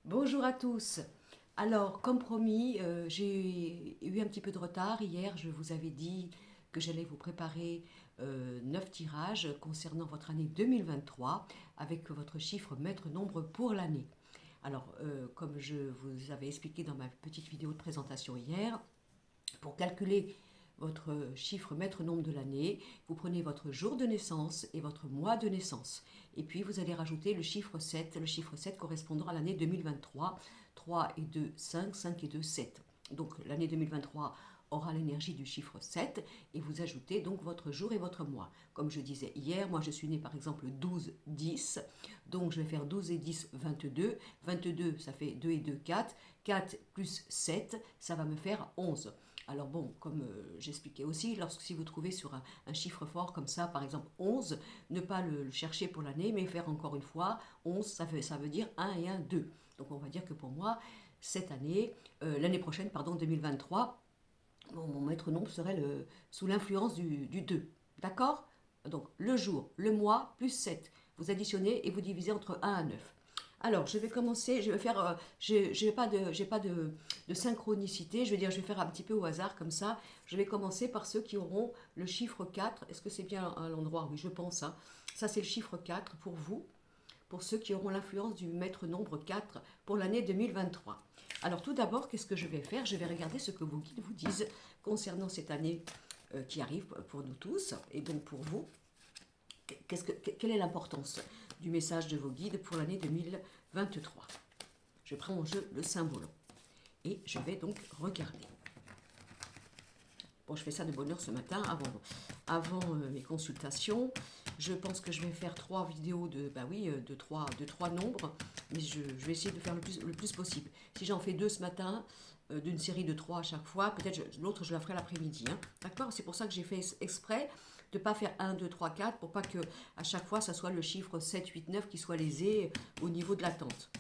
Bonjour à tous. Alors, comme promis, j'ai eu un petit peu de retard. Hier, je vous avais dit que j'allais vous préparer 9 tirages concernant votre année 2023 avec votre chiffre maître nombre pour l'année. Alors, comme je vous avais expliqué dans ma petite vidéo de présentation hier, pour calculer votre chiffre maître nombre de l'année, vous prenez votre jour de naissance et votre mois de naissance. Et puis vous allez rajouter le chiffre 7 correspondant à l'année 2023. 3 et 2, 5, 5 et 2, 7. Donc l'année 2023 aura l'énergie du chiffre 7 et vous ajoutez donc votre jour et votre mois. Comme je disais hier, moi je suis née par exemple 12-10, donc je vais faire 12 et 10, 22. 22 ça fait 2 et 2, 4. 4 plus 7, ça va me faire 11. Alors bon, comme j'expliquais aussi, si vous trouvez sur un chiffre fort comme ça, par exemple 11, ne pas le chercher pour l'année, mais faire encore une fois 11, ça veut dire 1 et 1, 2. Donc on va dire que pour moi, cette année, l'année prochaine, pardon, 2023, mon maître nombre serait sous l'influence du 2. D'accord? Donc le jour, le mois, plus 7. Vous additionnez et vous divisez entre 1 à 9. Alors, je vais commencer, je vais faire, j'ai pas de synchronicité, je vais dire, je vais faire un petit peu au hasard comme ça. Je vais commencer par ceux qui auront le chiffre 4. Est-ce que c'est bien à l'endroit? Oui, je pense, hein. Ça, c'est le chiffre 4 pour vous, pour ceux qui auront l'influence du maître nombre 4 pour l'année 2023. Alors, tout d'abord, qu'est-ce que je vais faire? Je vais regarder ce que vos guides vous disent concernant cette année qui arrive pour nous tous, et donc pour vous. Quelle est l'importance du message de vos guides pour l'année 2023? Je prends en jeu le symbole et je vais donc regarder. Bon, je fais ça de bonne heure ce matin avant mes consultations. Je pense que je vais faire 3 vidéos de 3 nombres, mais je vais essayer de faire le plus possible. Si j'en fais 2 ce matin, d'une série de 3 à chaque fois, peut-être l'autre je la ferai l'après-midi. Hein. D'accord? C'est pour ça que j'ai fait exprès de ne pas faire 1, 2, 3, 4, pour pas que à chaque fois ça soit le chiffre 7, 8, 9 qui soit lésé au niveau de l'attente.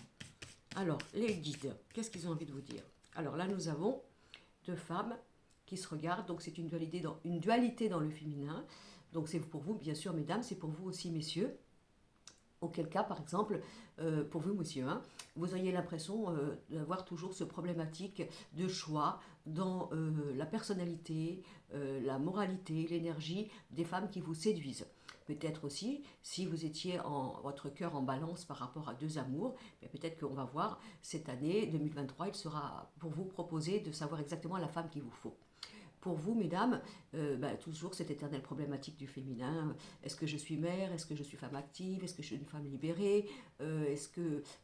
Alors, les guides, qu'est-ce qu'ils ont envie de vous dire? Alors là, nous avons 2 femmes qui se regardent, donc c'est une dualité dans le féminin. Donc c'est pour vous, bien sûr, mesdames, c'est pour vous aussi, messieurs. Auquel cas, par exemple, pour vous, monsieur, hein, vous auriez l'impression d'avoir toujours ce problématique de choix dans la personnalité, la moralité, l'énergie des femmes qui vous séduisent. Peut-être aussi, si vous étiez votre cœur en balance par rapport à 2 amours, peut-être qu'on va voir cette année 2023, il sera pour vous proposé de savoir exactement la femme qu'il vous faut. Pour vous, mesdames, toujours cette éternelle problématique du féminin. Est-ce que je suis mère? Est-ce que je suis femme active? Est-ce que je suis une femme libérée?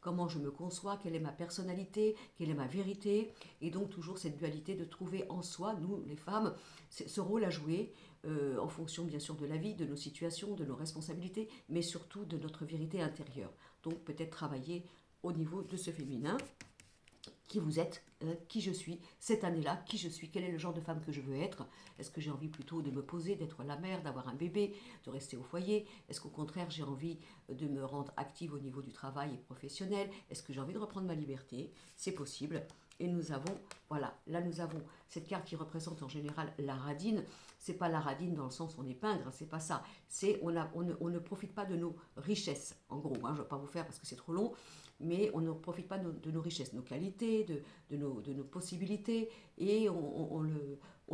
Comment je me conçois? Quelle est ma personnalité? Quelle est ma vérité? Et donc toujours cette dualité de trouver en soi, nous les femmes, ce rôle à jouer en fonction bien sûr de la vie, de nos situations, de nos responsabilités, mais surtout de notre vérité intérieure. Donc peut-être travailler au niveau de ce féminin qui vous êtes, qui je suis, cette année-là, qui je suis, quel est le genre de femme que je veux être. Est-ce que j'ai envie plutôt de me poser, d'être la mère, d'avoir un bébé, de rester au foyer? Est-ce qu'au contraire j'ai envie de me rendre active au niveau du travail et professionnel? Est-ce que j'ai envie de reprendre ma liberté? C'est possible. Et nous avons, voilà, là nous avons cette carte qui représente en général la radine. C'est pas la radine dans le sens on est pingre, c'est pas ça. C'est on ne profite pas de nos richesses, en gros. Hein, je ne vais pas vous faire parce que c'est trop long, mais on ne profite pas de nos richesses, nos qualités, de nos possibilités, et on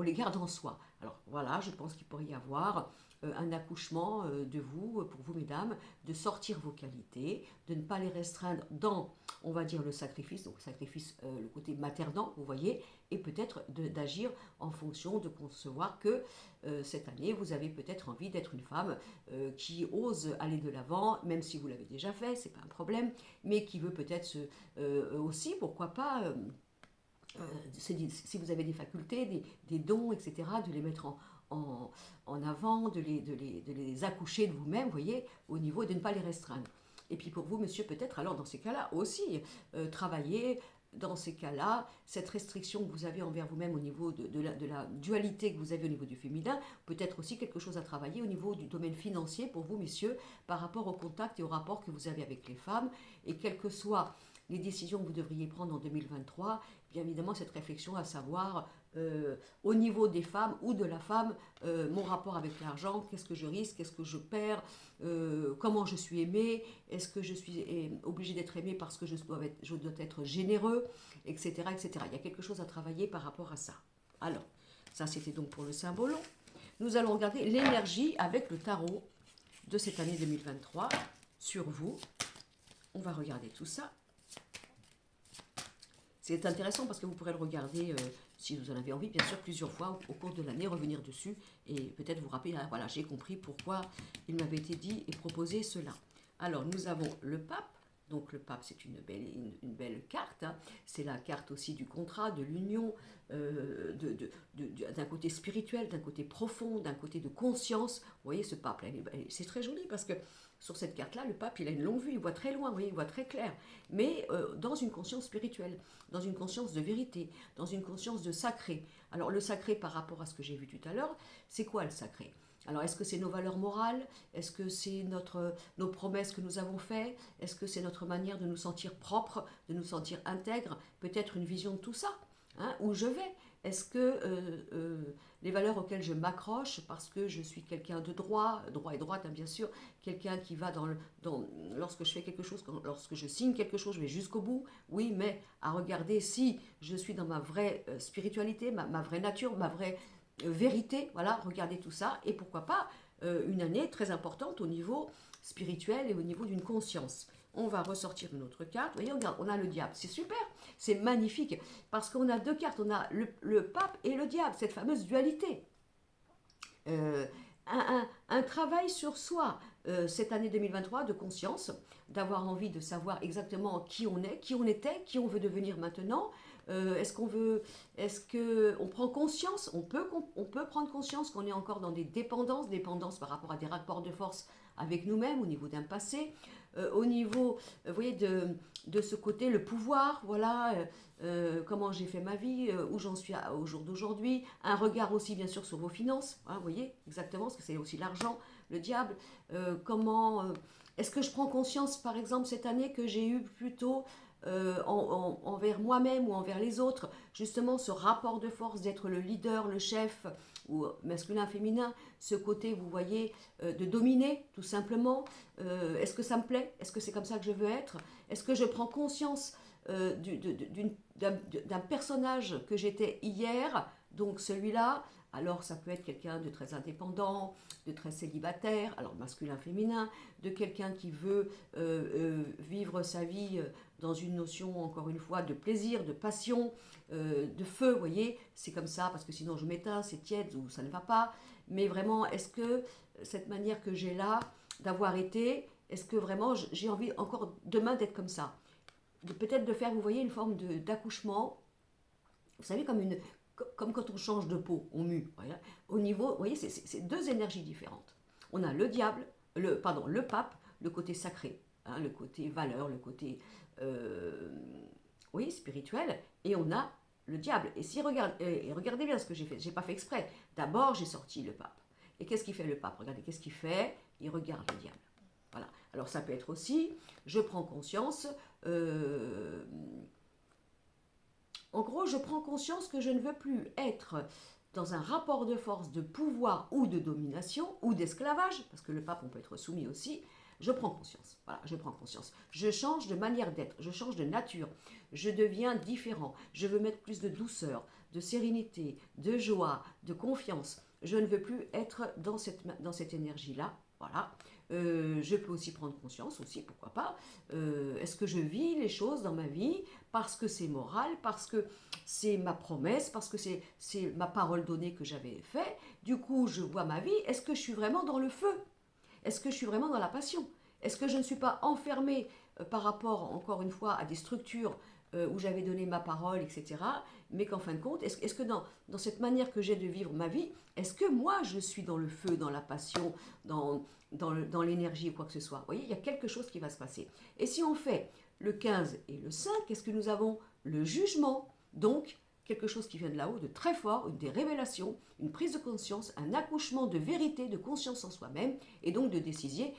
les garde en soi. Alors voilà, je pense qu'il pourrait y avoir un accouchement de vous, pour vous mesdames, de sortir vos qualités, de ne pas les restreindre dans, on va dire, le sacrifice, donc sacrifice, le côté maternant, vous voyez, et peut-être d'agir en fonction de concevoir que cette année, vous avez peut-être envie d'être une femme qui ose aller de l'avant, même si vous l'avez déjà fait, c'est pas un problème, mais qui veut peut-être aussi, pourquoi pas, si vous avez des facultés, des dons, etc., de les mettre en avant, de les accoucher de vous-même, vous voyez, au niveau de ne pas les restreindre. Et puis pour vous, monsieur, peut-être, alors dans ces cas-là aussi, travailler dans ces cas-là, cette restriction que vous avez envers vous-même au niveau de la dualité que vous avez au niveau du féminin, peut-être aussi quelque chose à travailler au niveau du domaine financier pour vous, messieurs, par rapport au contact et au rapport que vous avez avec les femmes, et quelles que soient les décisions que vous devriez prendre en 2023, bien évidemment cette réflexion à savoir au niveau des femmes ou de la femme, mon rapport avec l'argent, qu'est-ce que je risque, qu'est-ce que je perds, comment je suis aimée, est-ce que je suis obligée d'être aimée parce que je dois être généreux, etc., etc. Il y a quelque chose à travailler par rapport à ça. Alors, ça c'était donc pour le symbole. Nous allons regarder l'énergie avec le tarot de cette année 2023 sur vous. On va regarder tout ça. C'est intéressant parce que vous pourrez le regarder, si vous en avez envie, bien sûr, plusieurs fois au cours de l'année, revenir dessus et peut-être vous rappeler, ah, voilà, j'ai compris pourquoi il m'avait été dit et proposé cela. Alors, nous avons le pape. Donc, le pape, c'est une belle carte. Hein. C'est la carte aussi du contrat, de l'union, d'un côté spirituel, d'un côté profond, d'un côté de conscience. Vous voyez, ce pape, c'est très joli parce que sur cette carte-là, le pape, il a une longue vue, il voit très loin, vous voyez, il voit très clair. Mais dans une conscience spirituelle, dans une conscience de vérité, dans une conscience de sacré. Alors, le sacré, par rapport à ce que j'ai vu tout à l'heure, c'est quoi le sacré ? Alors, est-ce que c'est nos valeurs morales? Est-ce que c'est nos promesses que nous avons faites? Est-ce que c'est notre manière de nous sentir propres, de nous sentir intègres? Peut-être une vision de tout ça, hein, où je vais. Est-ce que les valeurs auxquelles je m'accroche, parce que je suis quelqu'un de droit et droite, hein, bien sûr, quelqu'un qui va lorsque je fais quelque chose, lorsque je signe quelque chose, je vais jusqu'au bout, oui, mais à regarder si je suis dans ma vraie spiritualité, ma vraie nature, ma vraie vérité, voilà, regardez tout ça, et pourquoi pas une année très importante au niveau spirituel et au niveau d'une conscience. On va ressortir une autre carte, vous voyez, regarde, on a le diable, c'est super, c'est magnifique, parce qu'on a deux cartes, on a le pape et le diable, cette fameuse dualité. Un travail sur soi, cette année 2023, de conscience, d'avoir envie de savoir exactement qui on est, qui on était, qui on veut devenir maintenant. Est-ce qu'on prend conscience, on peut prendre conscience qu'on est encore dans des dépendances par rapport à des rapports de force avec nous-mêmes, au niveau d'un passé, au niveau, vous voyez, de ce côté, le pouvoir, voilà, comment j'ai fait ma vie, où j'en suis au jour d'aujourd'hui, un regard aussi bien sûr sur vos finances, hein, vous voyez, exactement, parce que c'est aussi l'argent, le diable, est-ce que je prends conscience, par exemple, cette année que j'ai eu plutôt envers moi-même ou envers les autres, justement ce rapport de force d'être le leader, le chef, ou masculin, féminin, ce côté, vous voyez, de dominer, tout simplement. Est-ce que ça me plaît? Est-ce que c'est comme ça que je veux être? Est-ce que je prends conscience d'un personnage que j'étais hier, donc celui-là? Alors ça peut être quelqu'un de très indépendant, de très célibataire, alors masculin, féminin, de quelqu'un qui veut vivre sa vie dans une notion, encore une fois, de plaisir, de passion, de feu, vous voyez, c'est comme ça, parce que sinon je m'éteins, c'est tiède ou ça ne va pas. Mais vraiment, est-ce que cette manière que j'ai là, d'avoir été, est-ce que vraiment j'ai envie encore demain d'être comme ça? Peut-être de faire, vous voyez, une forme d'accouchement, vous savez, comme quand on change de peau, on mue. Voilà. Au niveau, vous voyez, c'est deux énergies différentes. On a le diable, le pape, le côté sacré, hein, le côté valeur, le côté oui, spirituel, et on a le diable. Et regardez bien ce que j'ai fait, j'ai pas fait exprès. D'abord, j'ai sorti le pape. Et qu'est-ce qu'il fait le pape? Regardez, qu'est-ce qu'il fait? Il regarde le diable. Voilà. Alors ça peut être aussi, je prends conscience, en gros, je prends conscience que je ne veux plus être dans un rapport de force, de pouvoir ou de domination ou d'esclavage, parce que le pape, on peut être soumis aussi. Je prends conscience. Voilà, je prends conscience. Je change de manière d'être, je change de nature. Je deviens différent. Je veux mettre plus de douceur, de sérénité, de joie, de confiance. Je ne veux plus être dans cette énergie-là. Voilà. Je peux aussi prendre conscience, aussi, pourquoi pas. Est-ce que je vis les choses dans ma vie parce que c'est moral, parce que c'est ma promesse, parce que c'est ma parole donnée que j'avais fait. Du coup, je vois ma vie. Est-ce que je suis vraiment dans le feu? Est-ce que je suis vraiment dans la passion? Est-ce que je ne suis pas enfermée par rapport, encore une fois, à des structures où j'avais donné ma parole, etc. Mais qu'en fin de compte, est-ce que dans cette manière que j'ai de vivre ma vie, est-ce que moi, je suis dans le feu, dans la passion, dans l'énergie ou quoi que ce soit? Vous voyez, il y a quelque chose qui va se passer. Et si on fait le 15 et le 5, qu'est-ce que nous avons? Le jugement. Donc, quelque chose qui vient de là-haut, de très fort, des révélations, une prise de conscience, un accouchement de vérité, de conscience en soi-même, et donc de décider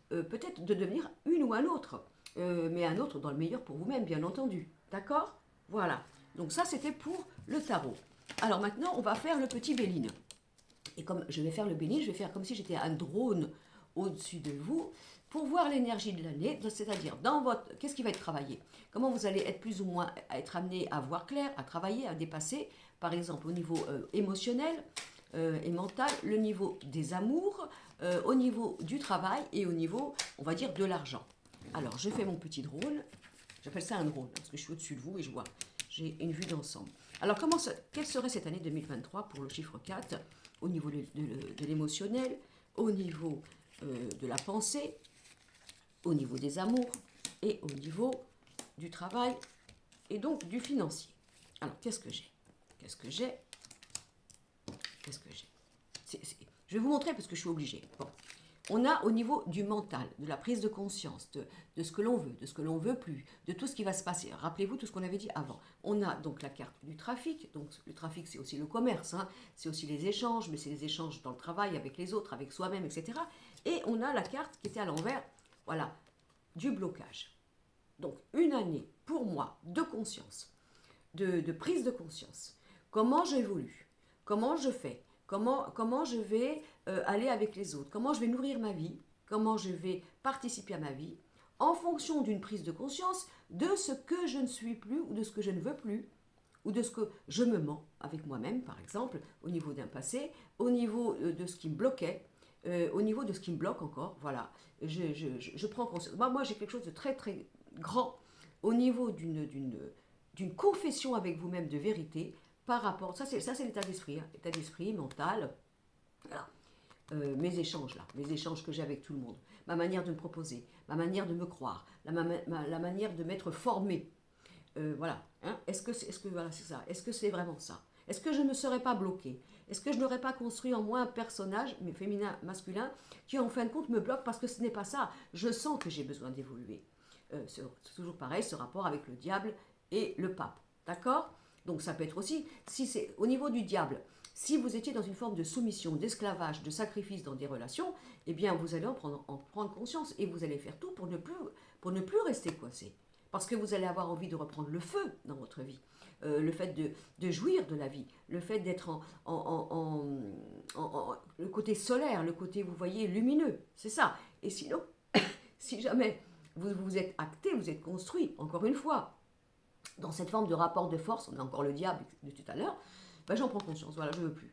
peut-être de devenir une ou un autre, mais un autre dans le meilleur pour vous-même, bien entendu. D'accord? Voilà. Donc ça, c'était pour le tarot. Alors maintenant, on va faire le petit Béline. Et comme je vais faire le Béline, je vais faire comme si j'étais un drone au-dessus de vous pour voir l'énergie de l'année, c'est-à-dire dans votre, qu'est-ce qui va être travaillé, comment vous allez être plus ou moins, être amené à voir clair, à travailler, à dépasser, par exemple au niveau émotionnel et mental, le niveau des amours, au niveau du travail et au niveau, on va dire, de l'argent. Alors, je fais mon petit drone, j'appelle ça un drone, parce que je suis au-dessus de vous et je vois, j'ai une vue d'ensemble. Alors, quelle serait cette année 2023 pour le chiffre 4, au niveau de l'émotionnel, au niveau de la pensée, au niveau des amours et au niveau du travail et donc du financier. Alors, qu'est-ce que j'ai? Qu'est-ce que j'ai? Qu'est-ce que j'ai? Je vais vous montrer parce que je suis obligée. Bon. On a au niveau du mental, de la prise de conscience, de ce que l'on veut, de ce que l'on veut plus, de tout ce qui va se passer. Rappelez-vous tout ce qu'on avait dit avant. On a donc la carte du trafic. Donc le trafic, c'est aussi le commerce, hein, c'est aussi les échanges, mais c'est les échanges dans le travail, avec les autres, avec soi-même, etc. Et on a la carte qui était à l'envers, voilà, du blocage. Donc une année, pour moi, de conscience, de prise de conscience. Comment j'évolue? Comment je fais? Comment je vais aller avec les autres? Comment je vais nourrir ma vie? Comment je vais participer à ma vie? En fonction d'une prise de conscience de ce que je ne suis plus ou de ce que je ne veux plus ou de ce que je me mens avec moi-même, par exemple, au niveau d'un passé, au niveau de ce qui me bloquait, au niveau de ce qui me bloque encore, voilà. Je prends conscience. Moi j'ai quelque chose de très très grand au niveau d'une confession avec vous-même de vérité par rapport, ça c'est l'état d'esprit, hein, état d'esprit mental, voilà. Mes échanges là, mes échanges que j'ai avec tout le monde, ma manière de me proposer, ma manière de me croire, la manière de m'être formée, voilà, hein, est-ce que voilà, c'est ça, est-ce que c'est vraiment ça, est-ce que je ne me serais pas bloquée, est-ce que je n'aurais pas construit en moi un personnage, mais féminin, masculin, qui en fin de compte me bloque parce que ce n'est pas ça, je sens que j'ai besoin d'évoluer. C'est toujours pareil, ce rapport avec le diable et le pape, d'accord? Donc ça peut être aussi, si c'est au niveau du diable, si vous étiez dans une forme de soumission, d'esclavage, de sacrifice dans des relations, eh bien vous allez en prendre conscience et vous allez faire tout pour ne plus rester coincé. Parce que vous allez avoir envie de reprendre le feu dans votre vie, le fait de jouir de la vie, le fait d'être le côté solaire, le côté, vous voyez, lumineux, c'est ça. Et sinon, si jamais vous êtes acté, vous êtes construit, encore une fois, dans cette forme de rapport de force, on a encore le diable de tout à l'heure, ben j'en prends conscience, voilà, je veux plus.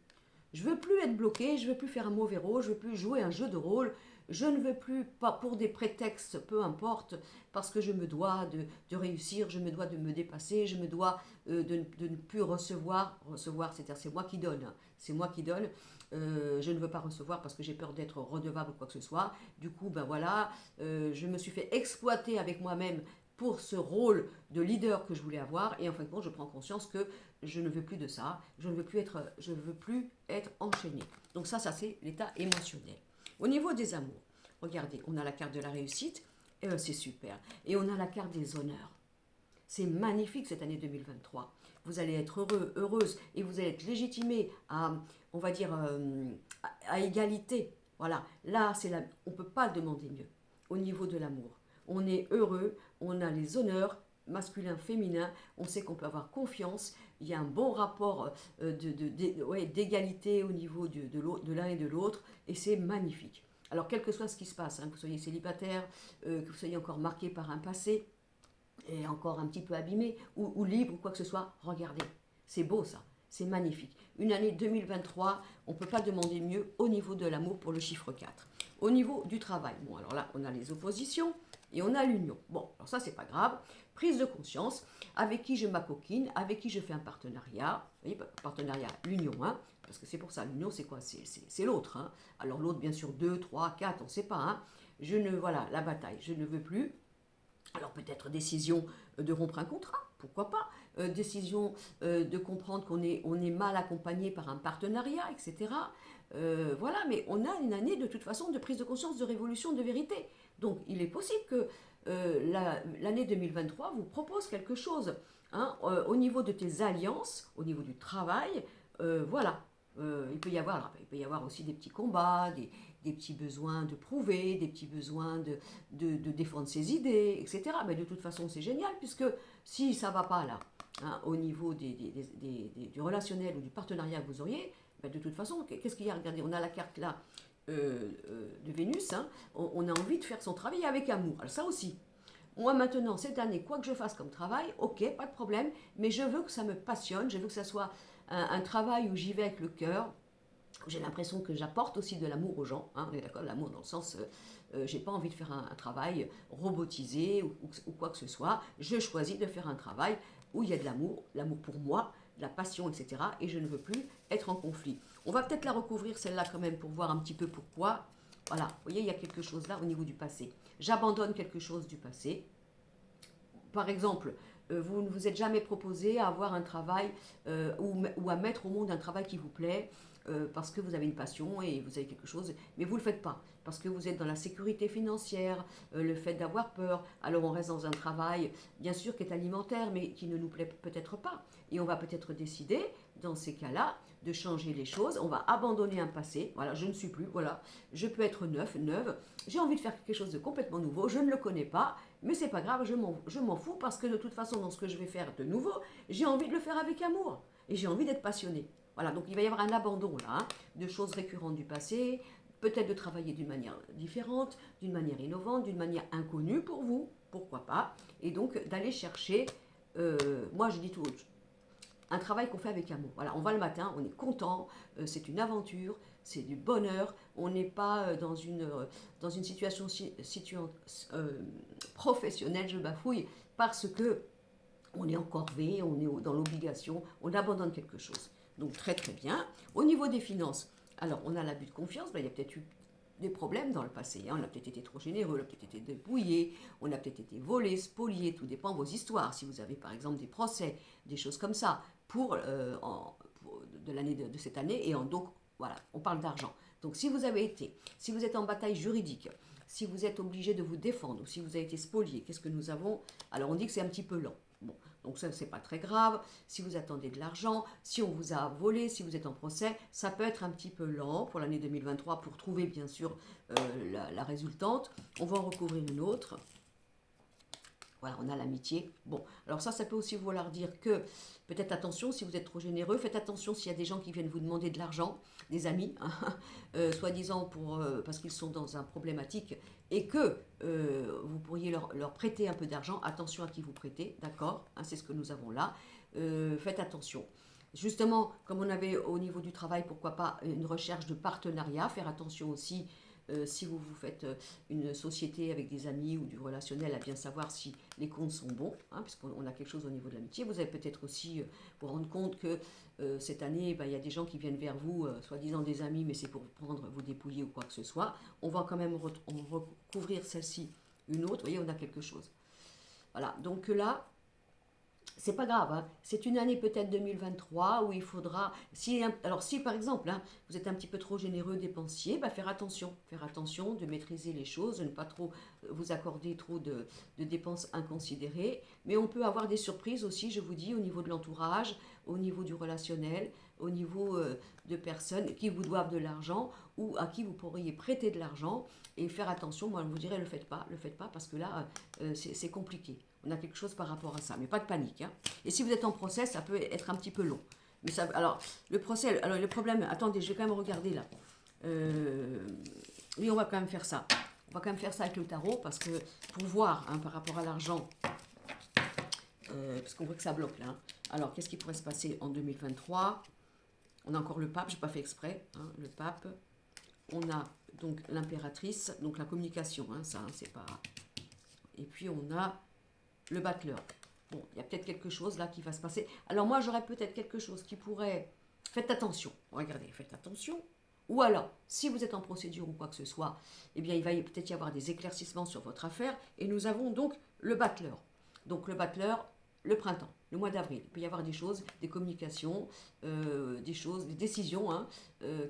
Je veux plus être bloqué, je veux plus faire un mauvais rôle, je veux plus jouer un jeu de rôle, je ne veux plus, pas pour des prétextes, peu importe, parce que je me dois de réussir, je me dois de me dépasser, je me dois de ne plus recevoir, c'est-à-dire c'est moi qui donne, hein, c'est moi qui donne, je ne veux pas recevoir parce que j'ai peur d'être redevable ou quoi que ce soit, du coup, ben voilà, je me suis fait exploiter avec moi-même pour ce rôle de leader que je voulais avoir, et en fin de compte, je prends conscience que je ne veux plus de ça, je ne veux plus être enchaîné. Donc ça c'est l'état émotionnel. Au niveau des amours, regardez, on a la carte de la réussite, c'est super, et on a la carte des honneurs. C'est magnifique cette année 2023. Vous allez être heureux, heureuse, et vous allez être légitimé à, on va dire, à égalité. Voilà, là, on ne peut pas demander mieux au niveau de l'amour. On est heureux, on a les honneurs, masculin, féminin, on sait qu'on peut avoir confiance, il y a un bon rapport d'égalité au niveau de l'un et de l'autre, et c'est magnifique. Alors, quel que soit ce qui se passe, hein, que vous soyez célibataire, que vous soyez encore marqué par un passé, et encore un petit peu abîmé, ou libre, ou quoi que ce soit, regardez, c'est beau ça, c'est magnifique. Une année 2023, on ne peut pas demander mieux au niveau de l'amour pour le chiffre 4. Au niveau du travail, bon alors là, on a les oppositions, et on a l'union. Bon, alors ça, c'est pas grave. Prise de conscience, avec qui je m'acoquine, avec qui je fais un partenariat. Vous voyez, partenariat, l'union, hein, parce que c'est pour ça. L'union, c'est quoi? C'est l'autre. Hein. Alors l'autre, bien sûr, 2, 3, 4, on ne sait pas. Hein. Voilà, la bataille, je ne veux plus. Alors peut-être décision de rompre un contrat, pourquoi pas, décision de comprendre qu'on est mal accompagné par un partenariat, etc. Voilà, mais on a une année de toute façon de prise de conscience, de révolution, de vérité. Donc il est possible que l'année 2023 vous propose quelque chose. Hein, au niveau de tes alliances, au niveau du travail, voilà. Il peut y avoir aussi des petits combats, des petits besoins de prouver, des petits besoins de défendre ses idées, etc. Mais de toute façon, c'est génial, puisque si ça ne va pas là, hein, au niveau du relationnel ou du partenariat que vous auriez, ben de toute façon, qu'est-ce qu'il y a? Regardez, on a la carte là de Vénus, hein, on a envie de faire son travail avec amour. Alors ça aussi, moi maintenant, cette année, quoi que je fasse comme travail, ok, pas de problème, mais je veux que ça me passionne, je veux que ça soit un travail où j'y vais avec le cœur. J'ai l'impression que j'apporte aussi de l'amour aux gens, hein, on est d'accord, l'amour dans le sens, j'ai pas envie de faire un travail robotisé ou quoi que ce soit, je choisis de faire un travail où il y a de l'amour pour moi, de la passion, etc. Et je ne veux plus être en conflit. On va peut-être la recouvrir celle-là quand même pour voir un petit peu pourquoi. Voilà, vous voyez, il y a quelque chose là au niveau du passé. J'abandonne quelque chose du passé. Par exemple, vous ne vous êtes jamais proposé à avoir un travail ou à mettre au monde un travail qui vous plaît parce que vous avez une passion et vous avez quelque chose, mais vous ne le faites pas parce que vous êtes dans la sécurité financière, le fait d'avoir peur. Alors on reste dans un travail, bien sûr, qui est alimentaire, mais qui ne nous plaît peut-être pas. Et on va peut-être décider, dans ces cas-là, de changer les choses. On va abandonner un passé. Voilà, je ne suis plus. Voilà, je peux être neuve. J'ai envie de faire quelque chose de complètement nouveau. Je ne le connais pas, mais c'est pas grave. Je m'en fous parce que de toute façon, dans ce que je vais faire de nouveau, j'ai envie de le faire avec amour et j'ai envie d'être passionné. Voilà, donc il va y avoir un abandon là, hein, de choses récurrentes du passé, peut-être de travailler d'une manière différente, d'une manière innovante, d'une manière inconnue pour vous, pourquoi pas, et donc d'aller chercher, moi je dis tout, un travail qu'on fait avec amour. Voilà, on va le matin, on est content, c'est une aventure, c'est du bonheur, on n'est pas dans une situation professionnelle, je bafouille, parce que on est en corvée, on est dans l'obligation, on abandonne quelque chose. Donc très très bien. Au niveau des finances, alors on a l'abus de confiance, ben, il y a peut-être eu des problèmes dans le passé. Hein. On a peut-être été trop généreux, on a peut-être été dépouillé, on a peut-être été volé, spolié, tout dépend de vos histoires. Si vous avez par exemple des procès, des choses comme ça, de l'année de cette année, donc voilà, on parle d'argent. Donc si vous êtes en bataille juridique, si vous êtes obligé de vous défendre, ou si vous avez été spolié, qu'est-ce que nous avons? Alors on dit que c'est un petit peu lent. Bon, donc ça, c'est pas très grave. Si vous attendez de l'argent, si on vous a volé, si vous êtes en procès, ça peut être un petit peu lent pour l'année 2023 pour trouver bien sûr la résultante. On va en recouvrir une autre. Voilà, on a l'amitié. Bon, alors ça peut aussi vouloir dire que, peut-être attention, si vous êtes trop généreux, faites attention s'il y a des gens qui viennent vous demander de l'argent, des amis, hein, soi-disant parce qu'ils sont dans un problématique, et que vous pourriez leur prêter un peu d'argent. Attention à qui vous prêtez, d'accord, hein, c'est ce que nous avons là. Faites attention. Justement, comme on avait au niveau du travail, pourquoi pas une recherche de partenariat, faire attention aussi si vous faites une société avec des amis ou du relationnel, à bien savoir si les comptes sont bons, hein, puisqu'on a quelque chose au niveau de l'amitié. Vous allez peut-être aussi vous rendre compte que cette année, il y a des gens qui viennent vers vous, soi-disant des amis, mais c'est pour vous dépouiller ou quoi que ce soit. On va quand même recouvrir celle-ci, une autre. Vous voyez, on a quelque chose. Voilà, donc là, c'est pas grave, hein. C'est une année peut-être 2023 où il faudra, si par exemple vous êtes un petit peu trop généreux dépensier, faire attention de maîtriser les choses, de ne pas trop vous accorder trop de dépenses inconsidérées, mais on peut avoir des surprises aussi, je vous dis, au niveau de l'entourage, au niveau du relationnel, au niveau de personnes qui vous doivent de l'argent ou à qui vous pourriez prêter de l'argent, et faire attention. Moi je vous dirais, le faites pas parce que là c'est compliqué. On a quelque chose par rapport à ça, mais pas de panique. Hein. Et si vous êtes en procès, ça peut être un petit peu long. Mais ça, alors, le procès, alors le problème, attendez, je vais quand même regarder là. Oui, on va quand même faire ça. On va quand même faire ça avec le tarot, parce que pour voir par rapport à l'argent, parce qu'on voit que ça bloque là. Hein. Alors, qu'est-ce qui pourrait se passer en 2023? On a encore le pape, je n'ai pas fait exprès, hein, le pape. On a donc l'impératrice, donc la communication, hein, ça, hein, c'est pas... Et puis on a le battleur. Bon, il y a peut-être quelque chose là qui va se passer. Alors moi, j'aurais peut-être quelque chose qui pourrait... Faites attention. Regardez, faites attention. Ou alors, si vous êtes en procédure ou quoi que ce soit, eh bien, il va peut-être y avoir des éclaircissements sur votre affaire. Et nous avons donc le battleur. Donc le battleur, le printemps, le mois d'avril. Il peut y avoir des choses, des communications, des décisions hein,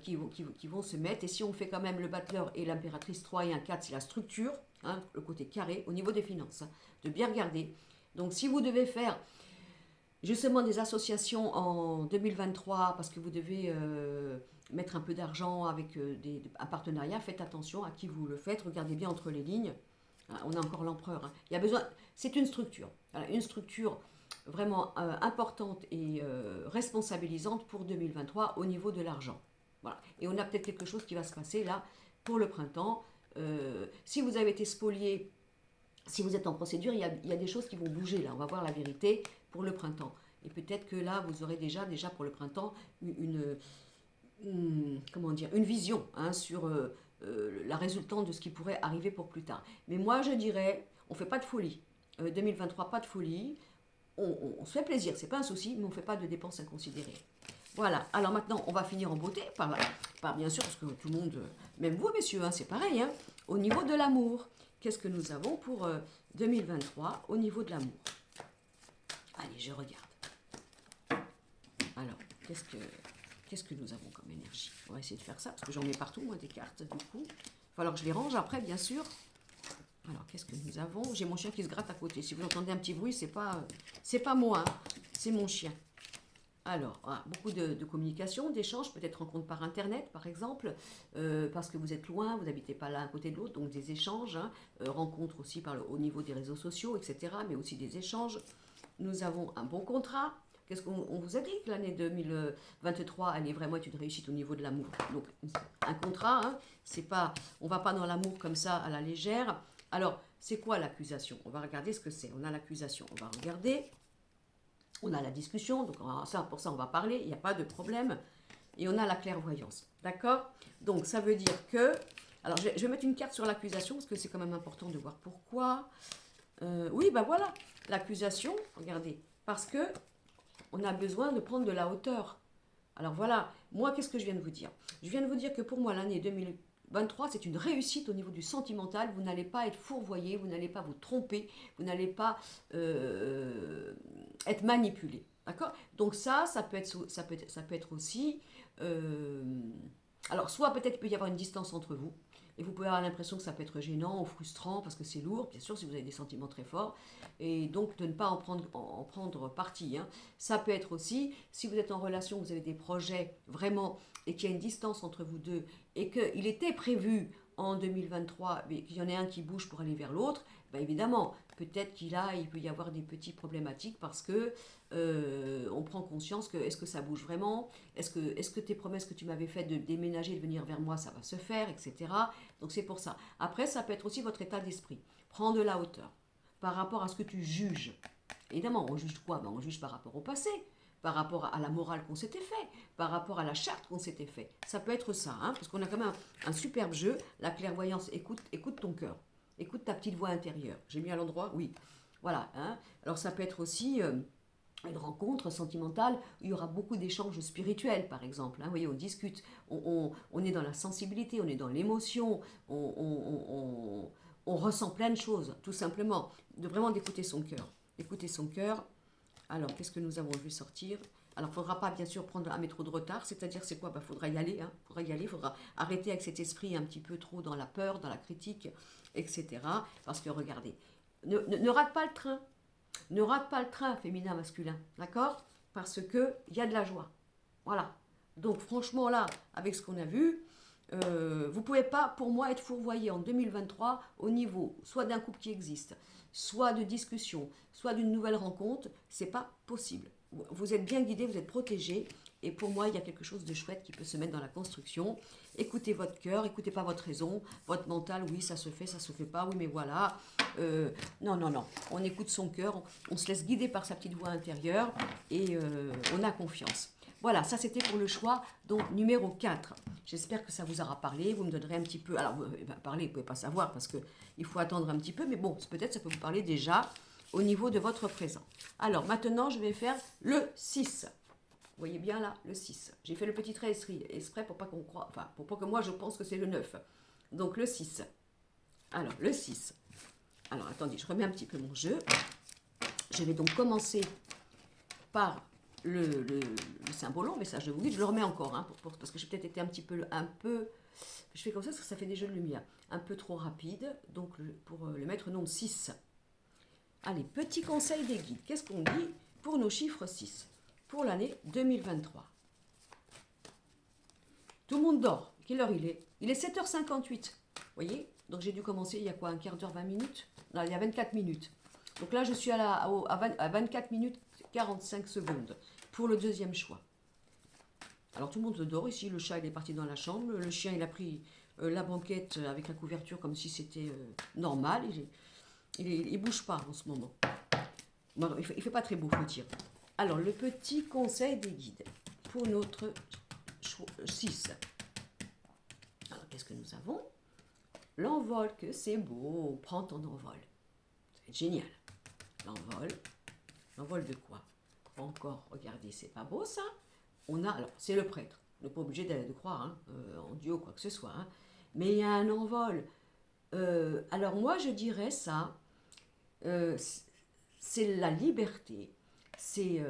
qui vont se mettre. Et si on fait quand même le battleur et l'impératrice 3 et 1, 4, c'est la structure, hein, le côté carré, au niveau des finances. Hein, de bien regarder. Donc si vous devez faire justement des associations en 2023 parce que vous devez mettre un peu d'argent avec un partenariat, faites attention à qui vous le faites, regardez bien entre les lignes. On a encore l'empereur. Hein. Il y a besoin, c'est une structure. Voilà, une structure vraiment importante et responsabilisante pour 2023 au niveau de l'argent. Voilà. Et on a peut-être quelque chose qui va se passer là pour le printemps. Si vous avez été spolié, si vous êtes en procédure, il y a des choses qui vont bouger là. On va voir la vérité pour le printemps. Et peut-être que là, vous aurez déjà pour le printemps comment dire, une vision hein, sur la résultante de ce qui pourrait arriver pour plus tard. Mais moi, je dirais, on ne fait pas de folie. 2023, pas de folie. On se fait plaisir, c'est pas un souci, mais on ne fait pas de dépenses inconsidérées. Voilà, alors maintenant, on va finir en beauté, par bien sûr, parce que tout le monde, même vous, messieurs, hein, c'est pareil, hein, au niveau de l'amour. Qu'est-ce que nous avons pour 2023 au niveau de l'amour? Allez, je regarde. Alors, qu'est-ce que nous avons comme énergie? On va essayer de faire ça, parce que j'en mets partout, moi, des cartes, du coup. Il va falloir que je les range après, bien sûr. Alors, qu'est-ce que nous avons? J'ai mon chien qui se gratte à côté. Si vous entendez un petit bruit, c'est pas moi, hein, c'est mon chien. Alors, beaucoup de communication, d'échanges, peut-être rencontres par Internet, par exemple, parce que vous êtes loin, vous n'habitez pas l'un à côté de l'autre, donc des échanges, hein, rencontres aussi au niveau des réseaux sociaux, etc., mais aussi des échanges. Nous avons un bon contrat. Qu'est-ce qu'on vous a dit que l'année 2023 allait vraiment être une réussite au niveau de l'amour? Donc, un contrat, hein, c'est pas, on ne va pas dans l'amour comme ça à la légère. Alors, c'est quoi l'accusation? On va regarder ce que c'est. On a l'accusation, on va regarder. On a la discussion, donc pour ça on va parler, il n'y a pas de problème. Et on a la clairvoyance, d'accord? Donc ça veut dire que... Alors je vais mettre une carte sur l'accusation, parce que c'est quand même important de voir pourquoi. Oui, ben voilà, l'accusation, regardez, parce que on a besoin de prendre de la hauteur. Alors voilà, moi qu'est-ce que je viens de vous dire? Je viens de vous dire que pour moi l'année 2023, c'est une réussite au niveau du sentimental. Vous n'allez pas être fourvoyé, vous n'allez pas vous tromper, vous n'allez pas être manipulé. D'accord? Donc ça peut être aussi... alors, soit peut-être il peut y avoir une distance entre vous, et vous pouvez avoir l'impression que ça peut être gênant ou frustrant parce que c'est lourd, bien sûr, si vous avez des sentiments très forts, et donc de ne pas en prendre parti. Hein. Ça peut être aussi, si vous êtes en relation, vous avez des projets vraiment, et qu'il y a une distance entre vous deux, et qu'il était prévu en 2023, mais qu'il y en ait un qui bouge pour aller vers l'autre, ben évidemment, peut-être il peut y avoir des petites problématiques parce que on prend conscience que est-ce que ça bouge vraiment, est-ce que tes promesses que tu m'avais faites de déménager, de venir vers moi, ça va se faire, etc. Donc c'est pour ça. Après, ça peut être aussi votre état d'esprit. Prends de la hauteur par rapport à ce que tu juges. Évidemment, on juge quoi? Ben, on juge par rapport au passé, par rapport à la morale qu'on s'était fait, par rapport à la charte qu'on s'était fait. Ça peut être ça, hein, parce qu'on a quand même un superbe jeu. La clairvoyance, écoute ton cœur. Écoute ta petite voix intérieure. J'ai mis à l'endroit? Oui. Voilà. Hein. Alors ça peut être aussi une rencontre sentimentale où il y aura beaucoup d'échanges spirituels, par exemple. Hein. Vous voyez, on discute, on est dans la sensibilité, on est dans l'émotion, on ressent plein de choses, tout simplement. De vraiment d'écouter son cœur. D'écouter son cœur. Alors, qu'est-ce que nous avons? Je vais sortir. Alors, il ne faudra pas, bien sûr, prendre un métro de retard. C'est-à-dire, c'est quoi? Il faudra y aller. Il faudra arrêter avec cet esprit un petit peu trop dans la peur, dans la critique, etc. Parce que, regardez, ne rate pas le train. Ne rate pas le train féminin, masculin. D'accord? Parce qu'il y a de la joie. Voilà. Donc, franchement, là, avec ce qu'on a vu, vous ne pouvez pas, pour moi, être fourvoyé en 2023 au niveau soit d'un couple qui existe, soit de discussion, soit d'une nouvelle rencontre. C'est pas possible. Vous êtes bien guidé, vous êtes protégé. Et pour moi, il y a quelque chose de chouette qui peut se mettre dans la construction. Écoutez votre cœur, écoutez pas votre raison, votre mental, oui, ça se fait pas, oui, mais voilà. Non. On écoute son cœur, on se laisse guider par sa petite voix intérieure et on a confiance. Voilà, ça c'était pour le choix, donc numéro 4. J'espère que ça vous aura parlé, vous me donnerez un petit peu... Alors, parler, vous ne pouvez pas savoir parce qu'il faut attendre un petit peu, mais bon, peut-être ça peut vous parler déjà au niveau de votre présent. Alors, maintenant, je vais faire le 6. Vous voyez bien là, le 6. J'ai fait le petit trait exprès pour pas qu'on croie, enfin, pour pas que moi je pense que c'est le 9. Donc le 6. Alors, le 6. Alors, attendez, je remets un petit peu mon jeu. Je vais donc commencer par le symbole, mais ça je vous dis, je le remets encore, hein, parce que j'ai peut-être été un peu, je fais comme ça parce que ça fait des jeux de lumière, un peu trop rapide, donc pour le mettre nombre 6. Allez, petit conseil des guides, qu'est-ce qu'on dit pour nos chiffres 6 pour l'année 2023? Tout le monde dort, quelle heure il est? Il est 7h58, vous voyez? Donc j'ai dû commencer il y a quoi, un quart d'heure, 20 minutes? Non, il y a 24 minutes. Donc là, je suis à 24 minutes 45 secondes pour le deuxième choix. Alors tout le monde dort ici, le chat il est parti dans la chambre, le chien il a pris la banquette avec la couverture comme si c'était normal, il bouge pas en ce moment. Bon, il fait pas très beau, faut dire. Alors le petit conseil des guides pour notre 6. Alors qu'est-ce que nous avons? L'envol, que c'est beau, prends ton envol. C'est génial. L'envol. L'envol de quoi? Encore, regardez, c'est pas beau ça? On a, alors c'est le prêtre, on n'est pas obligé de croire hein, en Dieu ou quoi que ce soit, hein, mais il y a un envol. Alors moi je dirais ça, c'est la liberté, c'est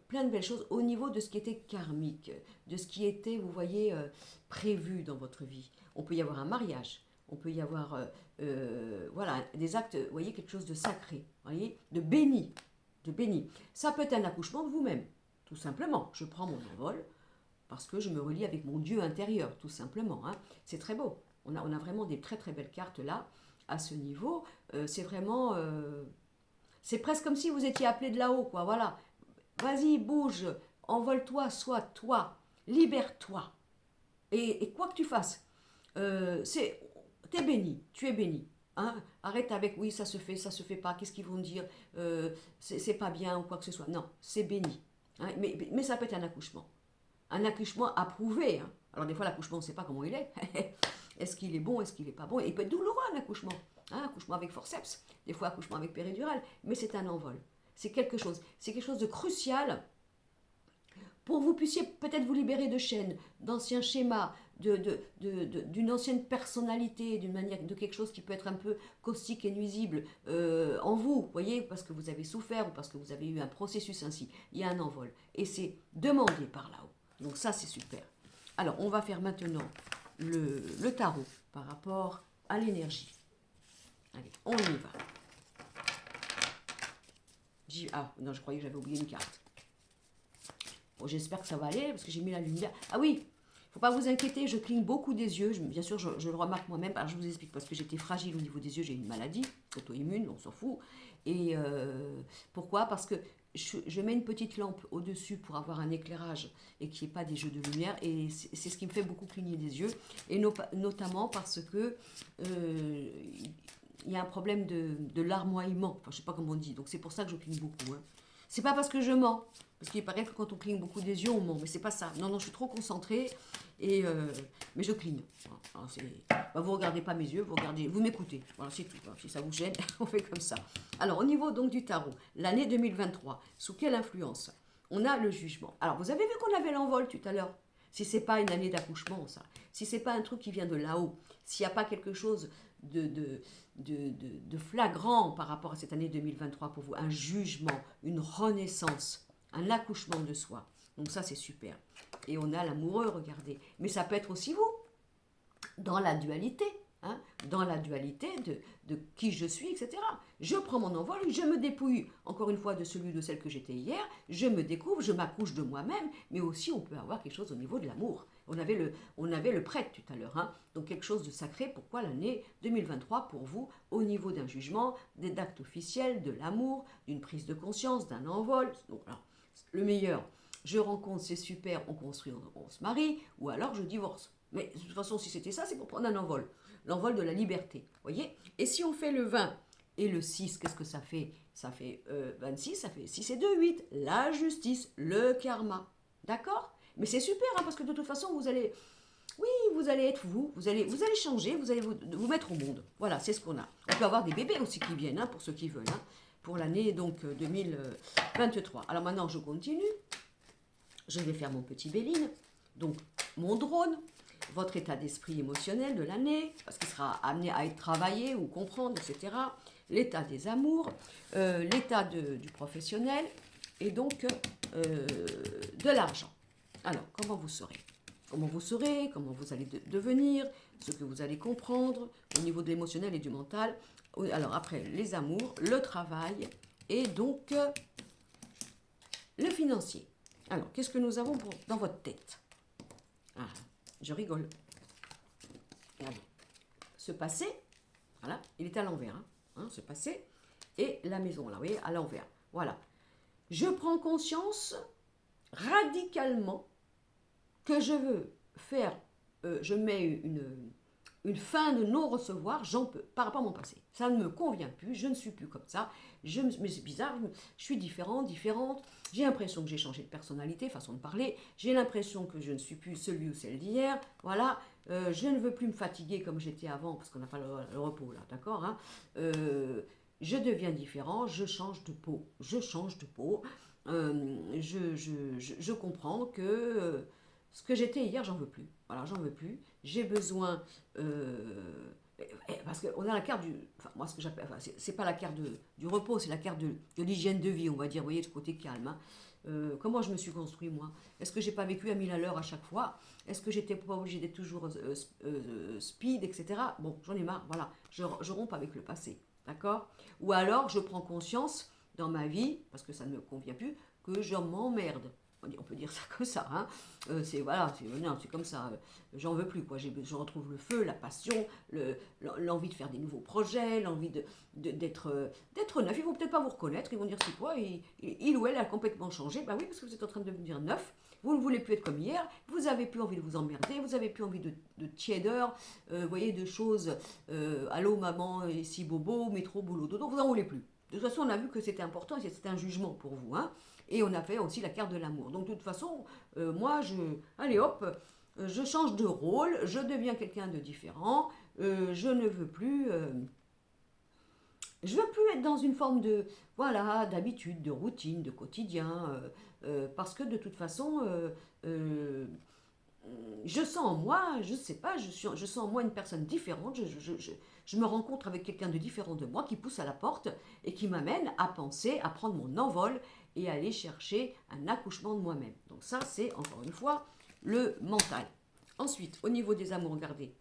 plein de belles choses au niveau de ce qui était karmique, de ce qui était, vous voyez, prévu dans votre vie. On peut y avoir un mariage, on peut y avoir voilà, des actes, vous voyez, quelque chose de sacré, vous voyez, de béni, de béni. Ça peut être un accouchement de vous-même. Tout simplement, je prends mon envol parce que je me relie avec mon Dieu intérieur, tout simplement. Hein. C'est très beau. On a vraiment des très très belles cartes là, à ce niveau. C'est vraiment... c'est presque comme si vous étiez appelé de là-haut, quoi. Voilà. Vas-y, bouge, envole-toi, sois toi, libère-toi. Et quoi que tu fasses, t'es béni, tu es béni. Hein. Arrête avec oui, ça se fait pas, qu'est-ce qu'ils vont dire, c'est pas bien ou quoi que ce soit. Non, c'est béni. Hein, mais ça peut être un accouchement. Un accouchement approuvé. Hein. Alors des fois l'accouchement on ne sait pas comment il est. Est-ce qu'il est bon, est-ce qu'il n'est pas bon? Et il peut être douloureux un accouchement. Hein, accouchement avec forceps, des fois accouchement avec péridurale. Mais c'est un envol. C'est quelque chose de crucial pour que vous puissiez peut-être vous libérer de chaînes, d'anciens schémas, d'une ancienne personnalité, d'une manière, de quelque chose qui peut être un peu caustique et nuisible en vous, voyez, parce que vous avez souffert ou parce que vous avez eu un processus ainsi. Il y a un envol. Et c'est demandé par là-haut. Donc ça, c'est super. Alors, on va faire maintenant le tarot par rapport à l'énergie. Allez, on y va. Ah, non, je croyais que j'avais oublié une carte. Bon, j'espère que ça va aller, parce que j'ai mis la lumière. Ah oui, il ne faut pas vous inquiéter, je cligne beaucoup des yeux. Bien sûr, je le remarque moi-même. Alors, je vous explique, parce que j'étais fragile au niveau des yeux, j'ai une maladie auto-immune, on s'en fout. Et pourquoi? Parce que je mets une petite lampe au-dessus pour avoir un éclairage et qu'il n'y ait pas des jeux de lumière. Et c'est ce qui me fait beaucoup cligner des yeux. Et notamment parce que il y a un problème de larmoiement. Enfin, je ne sais pas comment on dit. Donc, c'est pour ça que je cligne beaucoup. Hein. C'est pas parce que je mens. Parce qu'il paraît que quand on cligne beaucoup des yeux, on ment. Mais c'est pas ça. Non, non, je suis trop concentrée. Mais je cligne. Voilà, vous regardez pas mes yeux, vous m'écoutez. Voilà, c'est tout. Si ça vous gêne, on fait comme ça. Alors, au niveau donc du tarot, l'année 2023, sous quelle influence? On a le jugement. Alors, vous avez vu qu'on avait l'envol tout à l'heure. Si c'est pas une année d'accouchement, ça. Si c'est pas un truc qui vient de là-haut. S'il n'y a pas quelque chose de flagrant par rapport à cette année 2023 pour vous, un jugement, une renaissance, un accouchement de soi. Donc ça, c'est super. Et on a l'amoureux, regardez. Mais ça peut être aussi vous, dans la dualité. Hein, dans la dualité de qui je suis, etc. Je prends mon envol, je me dépouille, encore une fois, de celui de celle que j'étais hier, je me découvre, je m'accouche de moi-même, mais aussi on peut avoir quelque chose au niveau de l'amour. On avait le prêtre tout à l'heure, hein, donc quelque chose de sacré. Pourquoi l'année 2023 pour vous, au niveau d'un jugement, d'actes officiels, de l'amour, d'une prise de conscience, d'un envol. Donc, alors, le meilleur, je rencontre, c'est super, on construit, on se marie, ou alors je divorce. Mais de toute façon, si c'était ça, c'est pour prendre un envol. L'envol de la liberté, voyez. Et si on fait le 20 et le 6, qu'est-ce que ça fait? Ça fait 26, ça fait 6 et 2, 8. La justice, le karma. D'accord? Mais c'est super, hein, parce que de toute façon, vous allez être vous allez changer, vous allez vous mettre au monde. Voilà, c'est ce qu'on a. On peut avoir des bébés aussi qui viennent, hein, pour ceux qui veulent, hein, pour l'année donc 2023. Alors maintenant, je continue. Je vais faire mon petit Béline, donc mon drone, votre état d'esprit émotionnel de l'année, parce qu'il sera amené à être travaillé ou comprendre, etc. L'état des amours, l'état du professionnel et donc de l'argent. Alors, comment vous serez? Comment vous allez devenir, ce que vous allez comprendre au niveau de l'émotionnel et du mental. Alors après, les amours, le travail et donc le financier. Alors, qu'est-ce que nous avons dans votre tête? Ah, je rigole. Regardez. Ce passé, voilà, il est à l'envers, hein, ce passé. et la maison, là, vous voyez, à l'envers. Voilà. Je prends conscience radicalement que je veux faire, je mets une fin de non-recevoir, j'en peux, par rapport à mon passé. Ça ne me convient plus, je ne suis plus comme ça, mais c'est bizarre, je suis différente, j'ai l'impression que j'ai changé de personnalité, façon de parler, j'ai l'impression que je ne suis plus celui ou celle d'hier, voilà, je ne veux plus me fatiguer comme j'étais avant, parce qu'on n'a pas le repos là, d'accord, hein, je deviens différent, je change de peau, je comprends que ce que j'étais hier, j'en veux plus. Voilà, j'en veux plus. J'ai besoin. Parce qu'on a la carte du. Enfin, moi, ce que j'appelle. Enfin, c'est pas la carte du repos, c'est la carte de l'hygiène de vie, on va dire. Vous voyez, ce côté calme. Hein. Comment je me suis construit, moi? Est-ce que j'ai pas vécu à 1000 à l'heure à chaque fois? Est-ce que j'étais pas obligée d'être toujours speed, etc. Bon, j'en ai marre. Voilà. Je romps avec le passé. D'accord? Ou alors, je prends conscience dans ma vie, parce que ça ne me convient plus, que je m'emmerde. On peut dire ça comme ça, hein. C'est voilà, c'est comme ça. J'en veux plus quoi. Je retrouve le feu, la passion, l'envie de faire des nouveaux projets, l'envie d'être neuf. Ils vont peut-être pas vous reconnaître. Ils vont dire c'est quoi il ou elle a complètement changé. Bah oui, parce que vous êtes en train de devenir neuf. Vous ne voulez plus être comme hier. Vous avez plus envie de vous emmerder. Vous avez plus envie de tiédeur. Vous voyez de choses. Allô maman, ici bobo, métro, boulot, dodo. Vous en voulez plus. De toute façon, on a vu que c'était important et c'était un jugement pour vous, hein. Et on a fait aussi la carte de l'amour. Donc de toute façon, moi, allez hop, je change de rôle, je deviens quelqu'un de différent, je ne veux plus, je veux plus être dans une forme de, voilà, d'habitude, de routine, de quotidien, parce que de toute façon, je sens en moi, je sais pas, je sens en moi une personne différente, je me rencontre avec quelqu'un de différent de moi qui pousse à la porte et qui m'amène à penser, à prendre mon envol et à aller chercher un accouchement de moi-même. Donc ça, c'est encore une fois le mental. Ensuite, au niveau des amours, regardez,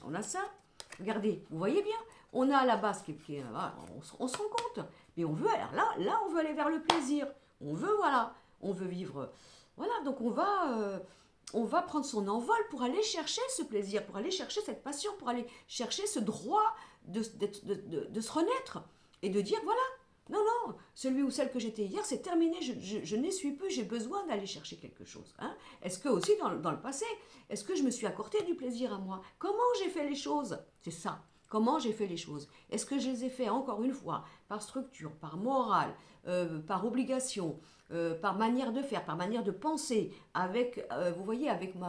on a ça, regardez, vous voyez bien, on a à la base, on se rend compte, mais on veut, alors là, on veut aller vers le plaisir, on veut, voilà, on veut vivre, voilà, donc on va prendre son envol pour aller chercher ce plaisir, pour aller chercher cette passion, pour aller chercher ce droit de se renaître et de dire voilà, non, non, celui ou celle que j'étais hier, c'est terminé, je n'y suis plus, j'ai besoin d'aller chercher quelque chose. Hein. Est-ce que aussi dans le passé, est-ce que je me suis accordé du plaisir à moi? Comment j'ai fait les choses? C'est ça. Comment j'ai fait les choses? Est-ce que je les ai fait encore une fois par structure, par morale, par obligation, par manière de faire, par manière de penser, avec, vous voyez, avec ouais,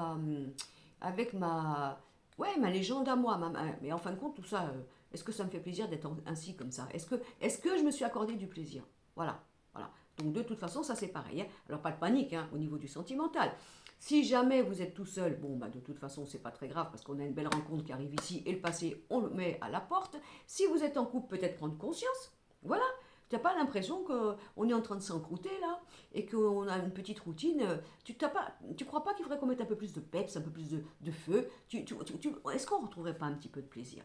ma légende à moi. Mais en fin de compte, tout ça, est-ce que ça me fait plaisir d'être ainsi comme ça? Est-ce que je me suis accordé du plaisir? Voilà, voilà. Donc de toute façon, ça c'est pareil. Hein. Alors pas de panique hein, au niveau du sentimental. Si jamais vous êtes tout seul, bon bah de toute façon c'est pas très grave parce qu'on a une belle rencontre qui arrive ici et le passé on le met à la porte. Si vous êtes en couple, peut-être prendre conscience. Voilà. Tu n'as pas l'impression qu'on est en train de s'encrouter là et qu'on a une petite routine. Tu crois pas qu'il faudrait qu'on mette un peu plus de peps, un peu plus de feu? Est-ce qu'on ne retrouverait pas un petit peu de plaisir?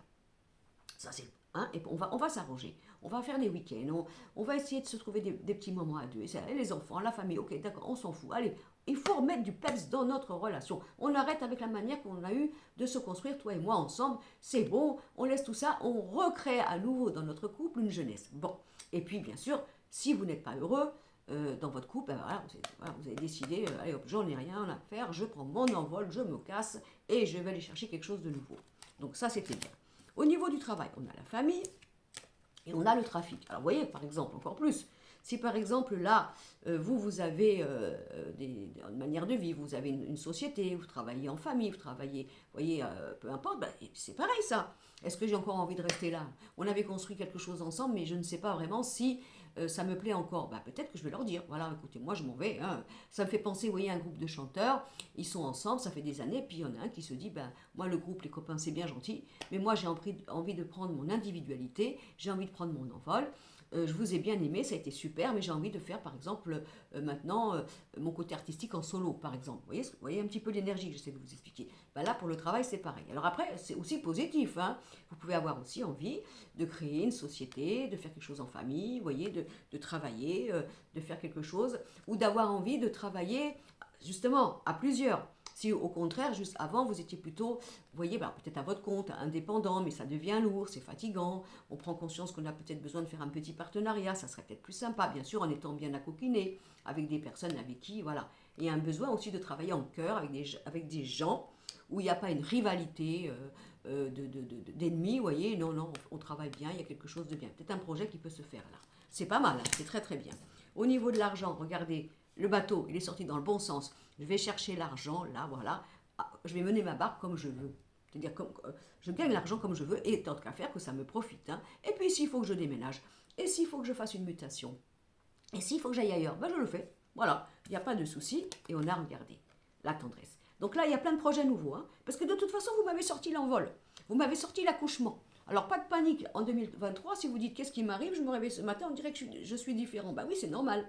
Ça c'est hein, et on va s'arranger. On va faire des week-ends. On va essayer de se trouver des petits moments à deux. Et les enfants, la famille, ok, d'accord, on s'en fout. Allez, il faut remettre du peps dans notre relation. On arrête avec la manière qu'on a eue de se construire, toi et moi, ensemble. C'est bon, on laisse tout ça, on recrée à nouveau dans notre couple une jeunesse. Bon, et puis bien sûr, si vous n'êtes pas heureux dans votre couple, ben voilà, vous avez décidé, allez hop, j'en ai rien à faire, je prends mon envol, je me casse et je vais aller chercher quelque chose de nouveau. Donc ça, c'était bien. Au niveau du travail, on a la famille et on a le trafic. Alors vous voyez, par exemple, encore plus, si par exemple là, vous avez une manière de vivre, vous avez une société, vous travaillez en famille, vous travaillez, vous voyez, peu importe, ben, c'est pareil ça. Est-ce que j'ai encore envie de rester là? On avait construit quelque chose ensemble, mais je ne sais pas vraiment si ça me plaît encore. Ben, peut-être que je vais leur dire, voilà, écoutez, moi je m'en vais. Hein. Ça me fait penser, vous voyez, à un groupe de chanteurs, ils sont ensemble, ça fait des années, puis il y en a un qui se dit, ben, moi le groupe, les copains, c'est bien gentil, mais moi j'ai envie de prendre mon individualité, j'ai envie de prendre mon envol. Je vous ai bien aimé, ça a été super, mais j'ai envie de faire par exemple maintenant mon côté artistique en solo par exemple. Vous voyez un petit peu l'énergie que j'essaie de vous expliquer. Ben là pour le travail c'est pareil. Alors après c'est aussi positif. Hein. Vous pouvez avoir aussi envie de créer une société, de faire quelque chose en famille, vous voyez, de travailler, de faire quelque chose, ou d'avoir envie de travailler justement à plusieurs. Si au contraire, juste avant, vous étiez plutôt, vous voyez, bah, peut-être à votre compte, indépendant, mais ça devient lourd, c'est fatigant, on prend conscience qu'on a peut-être besoin de faire un petit partenariat, ça serait peut-être plus sympa, bien sûr, en étant bien accoquiné, avec des personnes avec qui, voilà. Il y a un besoin aussi de travailler en cœur avec des gens où il n'y a pas une rivalité d'ennemis, vous voyez, non, non, on travaille bien, il y a quelque chose de bien. Peut-être un projet qui peut se faire là. C'est pas mal, hein, c'est très très bien. Au niveau de l'argent, regardez, le bateau, il est sorti dans le bon sens. Je vais chercher l'argent, là, voilà. Ah, je vais mener ma barque comme je veux. C'est-à-dire, je gagne l'argent comme je veux, et tant qu'à faire que ça me profite. Hein. Et puis, s'il faut que je déménage, et s'il faut que je fasse une mutation, et s'il faut que j'aille ailleurs, ben je le fais. Voilà, il n'y a pas de souci, et on a regardé la tendresse. Donc là, il y a plein de projets nouveaux, hein, parce que de toute façon, vous m'avez sorti l'envol, vous m'avez sorti l'accouchement. Alors, pas de panique en 2023, si vous dites qu'est-ce qui m'arrive, je me réveille ce matin, on dirait que je suis différent. Ben oui, c'est normal.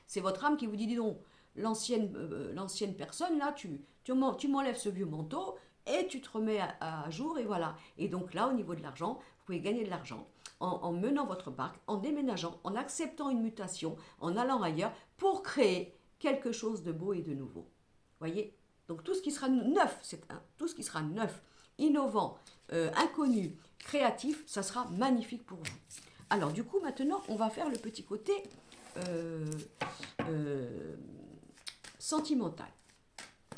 C'est votre âme qui vous dit, dis donc, l'ancienne personne, là, tu m'enlèves ce vieux manteau et tu te remets à jour, et voilà. Et donc là, au niveau de l'argent, vous pouvez gagner de l'argent en menant votre barque, en déménageant, en acceptant une mutation, en allant ailleurs, pour créer quelque chose de beau et de nouveau. Voyez. Donc tout ce qui sera neuf, tout ce qui sera neuf, innovant, inconnu, créatif, ça sera magnifique pour vous. Alors du coup, maintenant, on va faire le petit côté euh, euh, sentimental.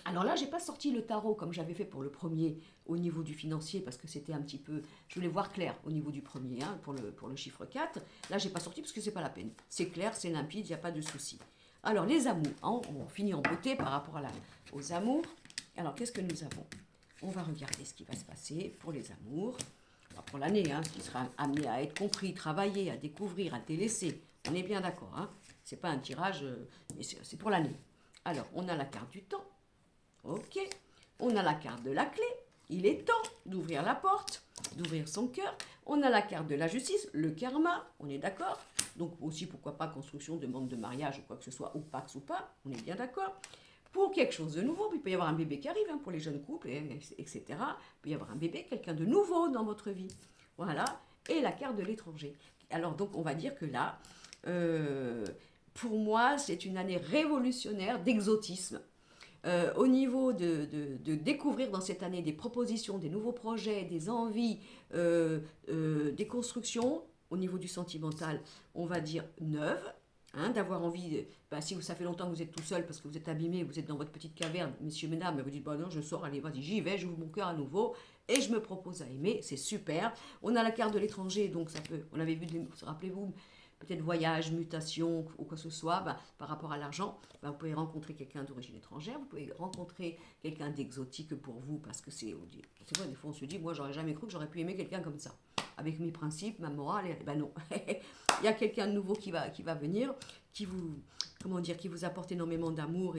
Alors là, j'ai pas sorti le tarot comme j'avais fait pour le premier au niveau du financier parce que c'était un petit peu, je voulais voir clair au niveau du premier, hein, pour le chiffre 4. Là, j'ai pas sorti parce que c'est pas la peine. C'est clair, c'est limpide, il n'y a pas de souci. Alors les amours, hein, on finit en beauté par rapport aux amours. Alors qu'est-ce que nous avons? On va regarder ce qui va se passer pour les amours. Alors, pour l'année, hein, ce qui sera amené à être compris, travaillé, à découvrir, à délaisser. On est bien d'accord, hein. C'est pas un tirage, mais c'est pour l'année. Alors, on a la carte du temps. Ok. On a la carte de la clé. Il est temps d'ouvrir la porte, d'ouvrir son cœur. On a la carte de la justice, le karma. On est d'accord. Donc aussi, pourquoi pas, construction, demande de mariage ou quoi que ce soit, ou pax ou pas. On est bien d'accord. Pour quelque chose de nouveau, il peut y avoir un bébé qui arrive, hein, pour les jeunes couples, etc. Il peut y avoir un bébé, quelqu'un de nouveau dans votre vie. Voilà. Et la carte de l'étranger. Alors donc, on va dire que là, pour moi, c'est une année révolutionnaire d'exotisme. Au niveau de découvrir dans cette année des propositions, des nouveaux projets, des envies, des constructions, au niveau du sentimental, on va dire neuves, hein, d'avoir envie, si ça fait longtemps que vous êtes tout seul parce que vous êtes abîmé, vous êtes dans votre petite caverne, messieurs, mesdames, vous dites, bah non, je sors, allez, vas-y, j'y vais, j'ouvre mon cœur à nouveau, et je me propose à aimer, c'est super. On a la carte de l'étranger, donc ça peut, on avait vu, rappelez-vous, peut-être voyage, mutation ou quoi que ce soit, par rapport à l'argent, vous pouvez rencontrer quelqu'un d'origine étrangère, vous pouvez rencontrer quelqu'un d'exotique pour vous, parce que c'est vrai, des fois on se dit, moi j'aurais jamais cru que j'aurais pu aimer quelqu'un comme ça, avec mes principes, ma morale, et ben non. Il y a quelqu'un de nouveau qui va venir, qui vous apporte énormément d'amour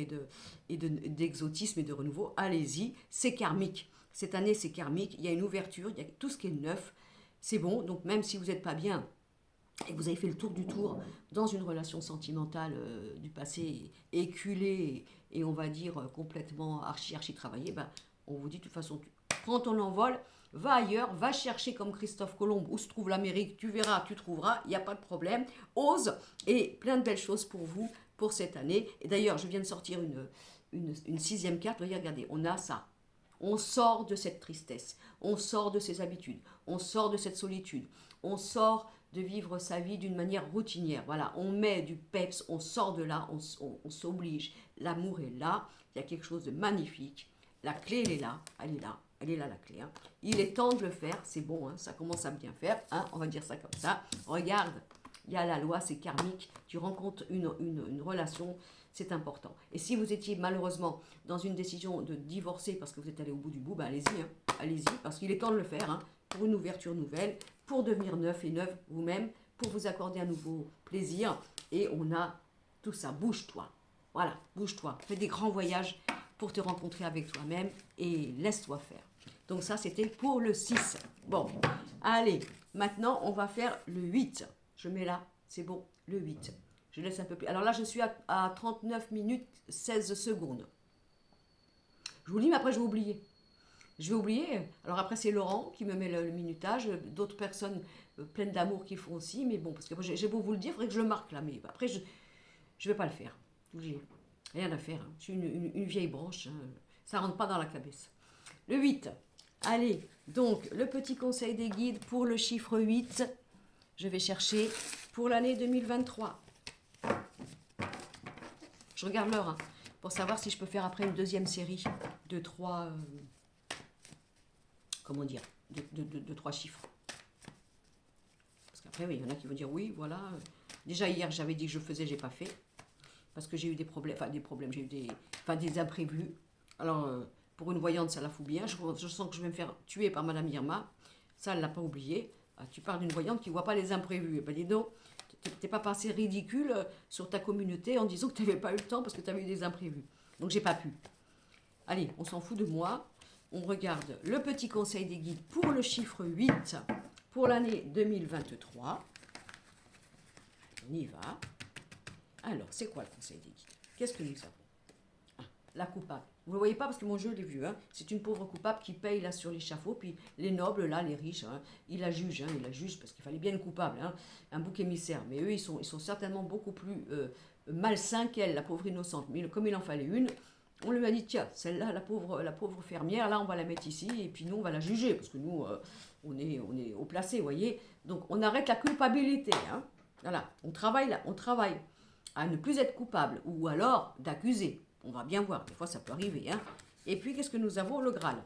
d'exotisme et de renouveau. Allez-y, c'est karmique. Cette année, c'est karmique. Il y a une ouverture, il y a tout ce qui est neuf. C'est bon. Donc même si vous n'êtes pas bien et que vous avez fait le tour du tour dans une relation sentimentale du passé éculée et on va dire complètement archi travaillée, on vous dit de toute façon, prends ton envol, va ailleurs, va chercher comme Christophe Colomb où se trouve l'Amérique, tu verras, tu trouveras, il n'y a pas de problème, ose, et plein de belles choses pour vous, pour cette année. Et d'ailleurs, je viens de sortir une sixième carte, regardez, on a ça. On sort de cette tristesse, on sort de ses habitudes, on sort de cette solitude, on sort de vivre sa vie d'une manière routinière. Voilà, on met du peps, on sort de là, on s'oblige. L'amour est là, il y a quelque chose de magnifique. La clé, elle est là, elle est là, elle est là la clé. Hein. Il est temps de le faire, c'est bon, hein, ça commence à bien faire, hein, on va dire ça comme ça. Regarde, il y a la loi, c'est karmique, tu rencontres une relation, c'est important. Et si vous étiez malheureusement dans une décision de divorcer parce que vous êtes allé au bout du bout, allez-y, hein, allez-y, parce qu'il est temps de le faire, hein, pour une ouverture nouvelle, pour devenir neuf et neuve vous-même, pour vous accorder un nouveau plaisir. Et on a tout ça, bouge-toi. Voilà, bouge-toi. Fais des grands voyages pour te rencontrer avec toi-même et laisse-toi faire. Donc ça, c'était pour le 6. Bon, allez, maintenant, on va faire le 8. Je mets là, c'est bon, le 8. Je laisse un peu plus. Alors là, je suis à 39 minutes 16 secondes. Je vous le dis, mais après, je vais oublier. Je vais oublier. Alors après, c'est Laurent qui me met le minutage. D'autres personnes pleines d'amour qui font aussi. Mais bon, parce que moi, j'ai beau vous le dire, il faudrait que je le marque là. Mais après, je vais pas le faire. J'ai rien à faire. Hein. Je suis une vieille branche. Hein. Ça rentre pas dans la cabesse. Le 8. Allez, donc, le petit conseil des guides pour le chiffre 8. Je vais chercher pour l'année 2023. Je regarde l'heure, hein, pour savoir si je peux faire après une deuxième série de 3... comment dire, de 3 chiffres. Parce qu'après, oui, il y en a qui vont dire, oui, voilà. Déjà, hier, j'avais dit que je faisais, j'ai pas fait. Parce que j'ai eu des problèmes, j'ai eu des imprévus. Alors, pour une voyante, ça la fout bien. Je sens que je vais me faire tuer par Madame Irma. Ça, elle ne l'a pas oublié. Ah, tu parles d'une voyante qui ne voit pas les imprévus. Eh ben, dis donc, tu n'es pas passé ridicule sur ta communauté en disant que tu n'avais pas eu le temps parce que tu avais eu des imprévus. Donc, j'ai pas pu. Allez, on s'en fout de moi. On regarde le petit conseil des guides pour le chiffre 8 pour l'année 2023. On y va. Alors, c'est quoi le conseil des guides? Qu'est-ce que nous avons? Ah, la coupable. Vous ne le voyez pas parce que mon jeu, il est vieux. Hein. C'est une pauvre coupable qui paye là sur l'échafaud. Puis les nobles, là, les riches, hein, ils la jugent. Ils la jugent parce qu'il fallait bien une coupable. Hein, un bouc émissaire. Mais eux, ils sont certainement beaucoup plus malsains qu'elle, la pauvre innocente. Mais comme il en fallait une, on lui a dit, tiens, celle-là, la pauvre fermière, là, on va la mettre ici. Et puis nous, on va la juger. Parce que nous, on est au placé, vous voyez. Donc, on arrête la culpabilité. Hein. Voilà, on travaille là, on travaille à ne plus être coupable, ou alors d'accuser. On va bien voir, des fois ça peut arriver. Hein. Et puis, qu'est-ce que nous avons? Le Graal.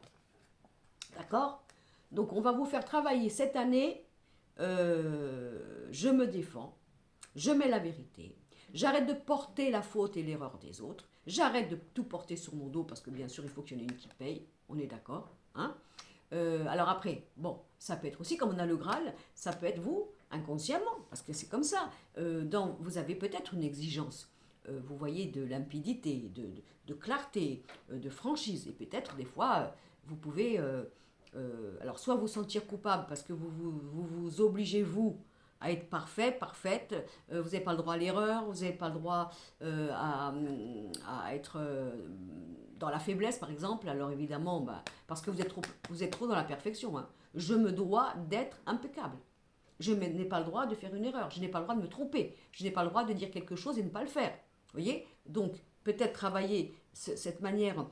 D'accord? Donc, on va vous faire travailler cette année, je me défends, je mets la vérité, j'arrête de porter la faute et l'erreur des autres, j'arrête de tout porter sur mon dos, parce que bien sûr, il faut qu'il y en ait une qui paye, on est d'accord, hein? Alors après, bon, ça peut être aussi, comme on a le Graal, ça peut être vous, inconsciemment, parce que c'est comme ça. Vous avez peut-être une exigence, vous voyez, de limpidité, de clarté, de franchise. Et peut-être, des fois, vous pouvez, alors soit vous sentir coupable parce que vous obligez, vous, à être parfait, parfaite, vous n'avez pas le droit à l'erreur, vous n'avez pas le droit à être dans la faiblesse, par exemple. Alors évidemment, parce que vous êtes trop dans la perfection. Hein. Je me dois d'être impeccable. Je n'ai pas le droit de faire une erreur. Je n'ai pas le droit de me tromper. Je n'ai pas le droit de dire quelque chose et ne pas le faire. Vous voyez? Donc, peut-être travailler cette manière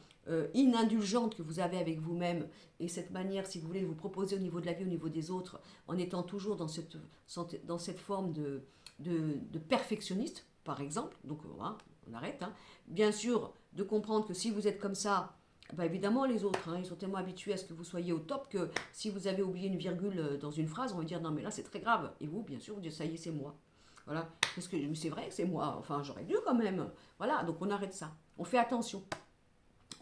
inindulgente que vous avez avec vous-même et cette manière, si vous voulez, de vous proposer au niveau de la vie, au niveau des autres, en étant toujours dans cette forme de perfectionniste, par exemple. Donc, voilà, on arrête. Hein. Bien sûr, de comprendre que si vous êtes comme ça, bah évidemment, les autres, hein, ils sont tellement habitués à ce que vous soyez au top que si vous avez oublié une virgule dans une phrase, on va dire non, mais là, c'est très grave. Et vous, bien sûr, vous dites ça y est, c'est moi. Voilà. Parce que c'est vrai que c'est moi. Enfin, j'aurais dû quand même. Voilà. Donc, on arrête ça. On fait attention.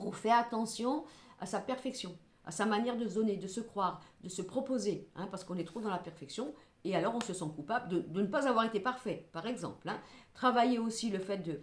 On fait attention à sa perfection, à sa manière de se donner, de se croire, de se proposer, hein, parce qu'on est trop dans la perfection. Et alors, on se sent coupable de ne pas avoir été parfait, par exemple. Hein. Travailler aussi le fait de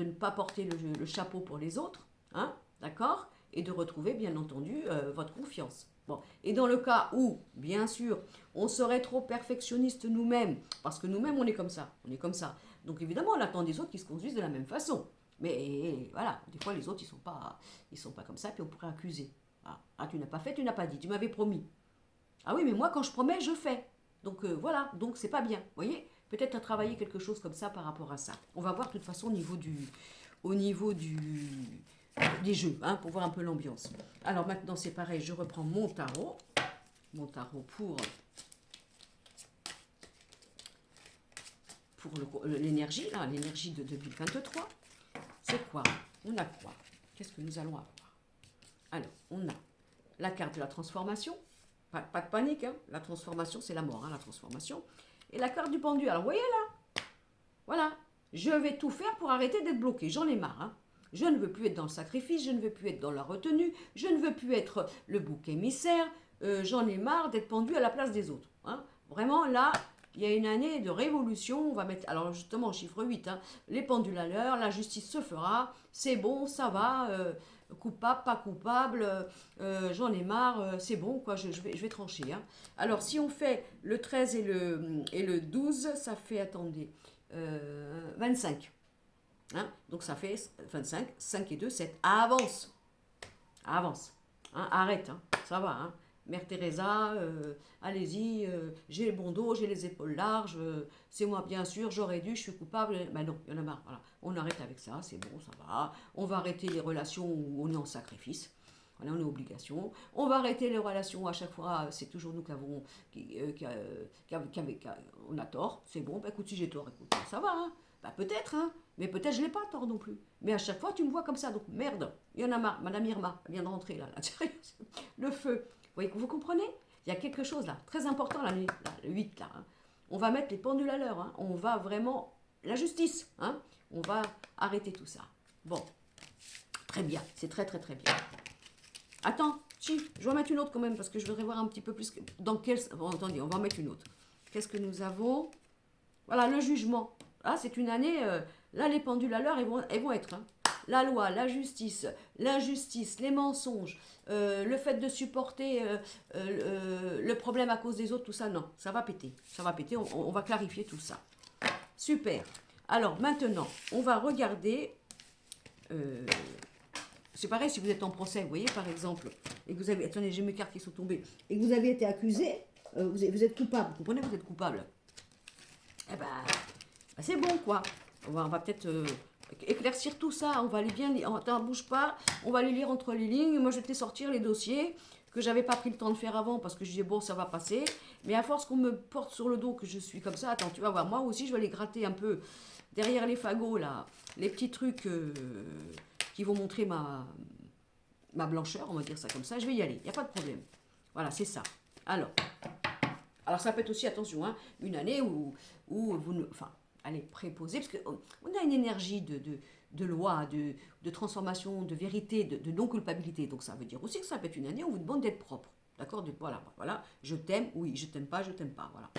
ne pas porter le chapeau pour les autres. Hein. D'accord? Et de retrouver, bien entendu, votre confiance. Bon. Et dans le cas où, bien sûr, on serait trop perfectionniste nous-mêmes, parce que nous-mêmes, on est comme ça. On est comme ça. Donc, évidemment, on attend des autres qui se conduisent de la même façon. Mais voilà, des fois, les autres, ils sont pas comme ça, puis on pourrait accuser. Ah, tu n'as pas fait, tu n'as pas dit, tu m'avais promis. Ah oui, mais moi, quand je promets, je fais. Donc, voilà, donc c'est pas bien. Vous voyez? Peut-être à travailler quelque chose comme ça par rapport à ça. On va voir de toute façon au niveau des jeux, hein, pour voir un peu l'ambiance. Alors maintenant c'est pareil, je reprends mon tarot pour l'énergie, là, l'énergie de 2023. C'est quoi? On a quoi? Qu'est-ce que nous allons avoir? Alors, on a la carte de la transformation, pas de panique, hein. La transformation c'est la mort, hein, la transformation. Et la carte du pendu, alors vous voyez là, voilà, je vais tout faire pour arrêter d'être bloqué, j'en ai marre, hein. Je ne veux plus être dans le sacrifice, je ne veux plus être dans la retenue, je ne veux plus être le bouc émissaire, j'en ai marre d'être pendu à la place des autres. Hein. Vraiment, là, il y a une année de révolution, on va mettre, alors justement, chiffre 8, hein, les pendules à l'heure, la justice se fera, c'est bon, ça va, coupable, pas coupable, j'en ai marre, c'est bon, quoi, je vais trancher. Hein. Alors, si on fait le 13 et le 12, ça fait, attendez, 25. Hein, donc ça fait 25, 5 et 2, 7. Avance. Avance. Hein, arrête, hein, ça va. Hein. Mère Teresa, allez-y, j'ai le bon dos, j'ai les épaules larges, c'est moi bien sûr, j'aurais dû, je suis coupable. Ben non, il y en a marre, voilà. On arrête avec ça, c'est bon, ça va. On va arrêter les relations où on est en sacrifice. Voilà, on est en obligation. On va arrêter les relations à chaque fois, c'est toujours nous qui avons, on a tort, c'est bon, bah écoute, si j'ai tort, écoute, ça va, hein. Bah peut-être, hein, mais peut-être je l'ai pas tort non plus. Mais à chaque fois, tu me vois comme ça, donc merde, il y en a marre. Madame Irma, elle vient de rentrer là, le feu. Vous comprenez? Il y a quelque chose là, très important, là, le 8 là. Hein. On va mettre les pendules à l'heure, hein. On va vraiment, la justice, hein. On va arrêter tout ça. Bon, très bien, c'est très très très bien. Attends, si, je vais en mettre une autre quand même, parce que je voudrais voir un petit peu plus dans quel... Bon, attendez, on va en mettre une autre. Qu'est-ce que nous avons? Voilà, le jugement. Ah, c'est une année, là, les pendules à l'heure, elles vont être. Hein. La loi, la justice, l'injustice, les mensonges, le fait de supporter le problème à cause des autres, tout ça, non, ça va péter. Ça va péter, on va clarifier tout ça. Super. Alors, maintenant, on va regarder... c'est pareil si vous êtes en procès, vous voyez, par exemple, et que vous avez... Attendez, j'ai mes cartes qui sont tombées. Et que vous avez été accusé, vous êtes coupable. Vous comprenez, vous êtes coupable. Eh ben, c'est bon, quoi. On va peut-être éclaircir tout ça. On va aller bien... Attends, bouge pas. On va aller lire entre les lignes. Moi, je vais te sortir les dossiers que j'avais pas pris le temps de faire avant parce que je disais, bon, ça va passer. Mais à force qu'on me porte sur le dos, que je suis comme ça, attends, tu vas voir, moi aussi, je vais aller gratter un peu derrière les fagots, là, les petits trucs qui vont montrer ma blancheur, on va dire ça comme ça. Je vais y aller, il n'y a pas de problème. Voilà, c'est ça. Alors ça peut être aussi, attention, hein, une année où vous ne... Enfin, allez, préposer, parce qu'on a une énergie de loi, de transformation, de vérité, de non-culpabilité. Donc ça veut dire aussi que ça peut être une année où on vous demande d'être propre. D'accord? Voilà, je t'aime, oui, je t'aime pas, voilà.